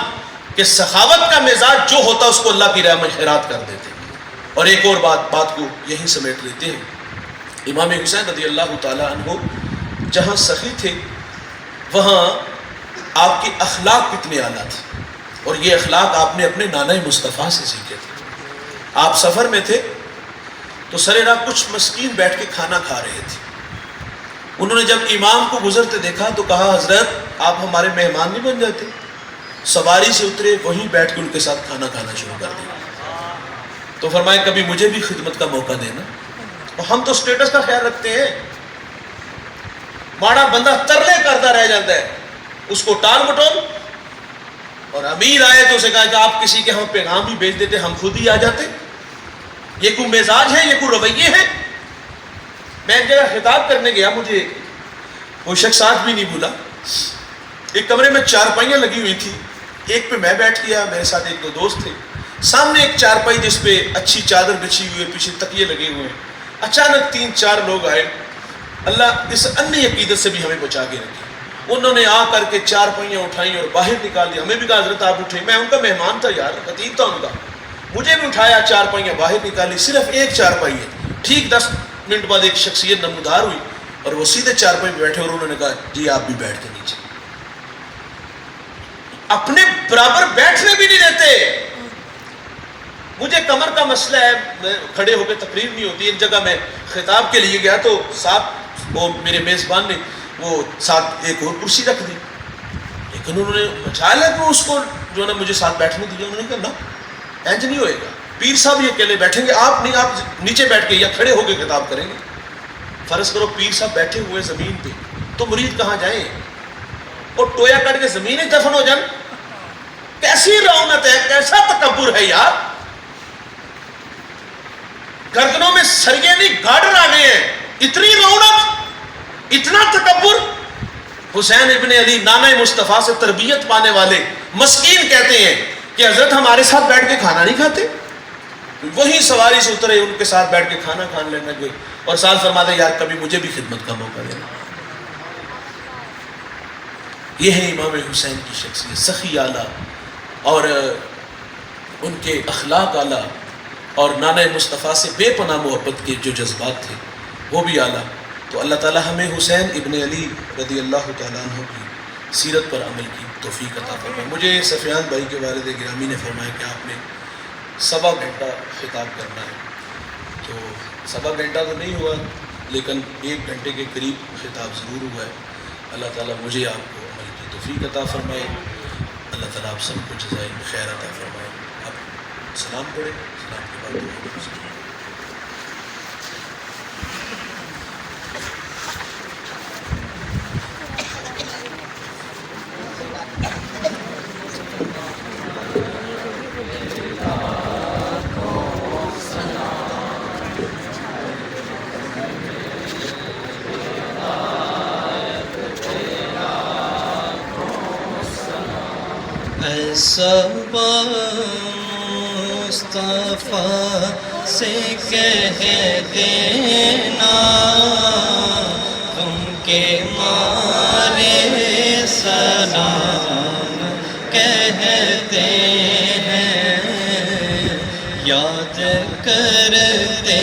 کہ سخاوت کا مزاج جو ہوتا اس کو اللہ کی راہ میں خیرات کر دیتے. اور ایک اور بات کو یہیں سمیٹ لیتے ہیں. امام حسین رضی اللہ تعالیٰ عنہ جہاں سخی تھے وہاں آپ کی اخلاق کتنے اعلیٰ تھے, اور یہ اخلاق آپ نے اپنے نانا مصطفیٰ سے سیکھے تھے. آپ سفر میں تھے تو سر راہ کچھ مسکین بیٹھ کے کھانا کھا رہے تھے. انہوں نے جب امام کو گزرتے دیکھا تو کہا حضرت آپ ہمارے مہمان نہیں بن جاتے. سواری سے اترے, وہیں بیٹھ کے ان کے ساتھ کھانا کھانا شروع کر دیا. تو فرمایا کبھی مجھے بھی خدمت کا موقع دینا. اور ہم تو سٹیٹس کا خیال رکھتے ہیں, ماڑا بندہ ترلے کرتا رہ جاتا ہے, اس کو ٹال مٹول. اور امیر آئے تو اسے کہا کہ آپ کسی کے ہم پیغام ہی بھیج دیتے, ہم خود ہی آ جاتے. یہ کوئی مزاج ہے, یہ کوئی رویے ہیں. میں ایک جگہ خطاب کرنے گیا, مجھے وہ شخص آج بھی نہیں بھولا. ایک کمرے میں 4 پائیاں لگی ہوئی تھی, ایک پہ میں بیٹھ گیا, میرے ساتھ 1-2 دوست تھے. سامنے ایک 4 پائی جس پہ اچھی چادر بچھی ہوئی ہے, پیچھے تکیے لگے ہوئے ہیں. اچانک 3-4 لوگ آئے, اللہ اس انی عقیدت سے بھی ہمیں بچا کے رکھے. انہوں نے آ کر کے 4 پائیاں اٹھائیں اور باہر نکال دیا. ہمیں بھی کہا حضرت آپ اٹھیں. میں ان کا مہمان تھا یار, خطیب تھا ان کا. مجھے بھی اٹھایا, 4 پائیاں باہر نکالی. صرف ایک 4 پائی ہے. ٹھیک 10 منٹ بعد ایک شخصیت نمودار ہوئی اور وہ سیدھے 4 پائی پہ بیٹھے, اور انہوں نے کہا جی آپ بھی بیٹھ کے نیچے. اپنے برابر بیٹھنے بھی نہیں دیتے. مجھے کمر کا مسئلہ ہے, میں کھڑے ہو کے تقریر نہیں ہوتی. ایک جگہ میں خطاب کے لیے گیا تو ساتھ وہ میرے میزبان نے وہ ساتھ ایک اور کرسی رکھ دی, لیکن انہوں نے مچال ہے کہ اس کو جو ہے نا مجھے ساتھ بیٹھنے دیا. انہوں نے کہا نا اینج نہیں ہوئے گا, پیر صاحب یہ اکیلے بیٹھیں گے, آپ نہیں, آپ نیچے بیٹھ کے یا کھڑے ہو کے خطاب کریں گے. فرض کرو پیر صاحب بیٹھے ہوئے زمین پہ, تو مرید کہاں جائیں؟ اور ٹویا کٹ کے زمین ہی دفن ہو جائیں. کیسی رونت ہے, کیسا تکبر ہے یار. گردنوں میں سریے نہیں گارڈر آ گئے ہیں, اتنی رونق, اتنا تکبر. حسین ابن علی نانا مصطفیٰ سے تربیت پانے والے مسکین کہتے ہیں کہ حضرت ہمارے ساتھ بیٹھ کے کھانا نہیں کھاتے. وہی سواری سے اترے, ان کے ساتھ بیٹھ کے کھانا کھانے لگنے گئے, اور ساتھ فرماتے یار کبھی مجھے بھی خدمت کا موقع دینا. یہ ہے امام حسین کی شخصیت, سخی اعلیٰ, اور ان کے اخلاق اعلیٰ, اور نانا مصطفیٰ سے بے پناہ محبت کے جو جذبات تھے وہ بھی اعلیٰ. تو اللہ تعالیٰ ہمیں حسین ابن علی رضی اللہ تعالیٰ عنہ کی سیرت پر عمل کی توفیق عطا فرمائے. مجھے سفیان بھائی کے والد گرامی نے فرمایا کہ آپ نے 1.25 گھنٹہ خطاب کرنا ہے. تو 1.25 گھنٹہ تو نہیں ہوا, لیکن 1 گھنٹے کے قریب خطاب ضرور ہوا ہے. اللہ تعالیٰ مجھے آپ کو عمل کی توفیق عطا فرمائے. اللہ تعالیٰ آپ سب کو جزائے خیر عطا فرمائے. آپ سلام پڑھیں, سلام کے بعد صبا مصطفیٰ سے کہہ دینا غم کے مارے سلام کہتے ہیں، یاد کرتے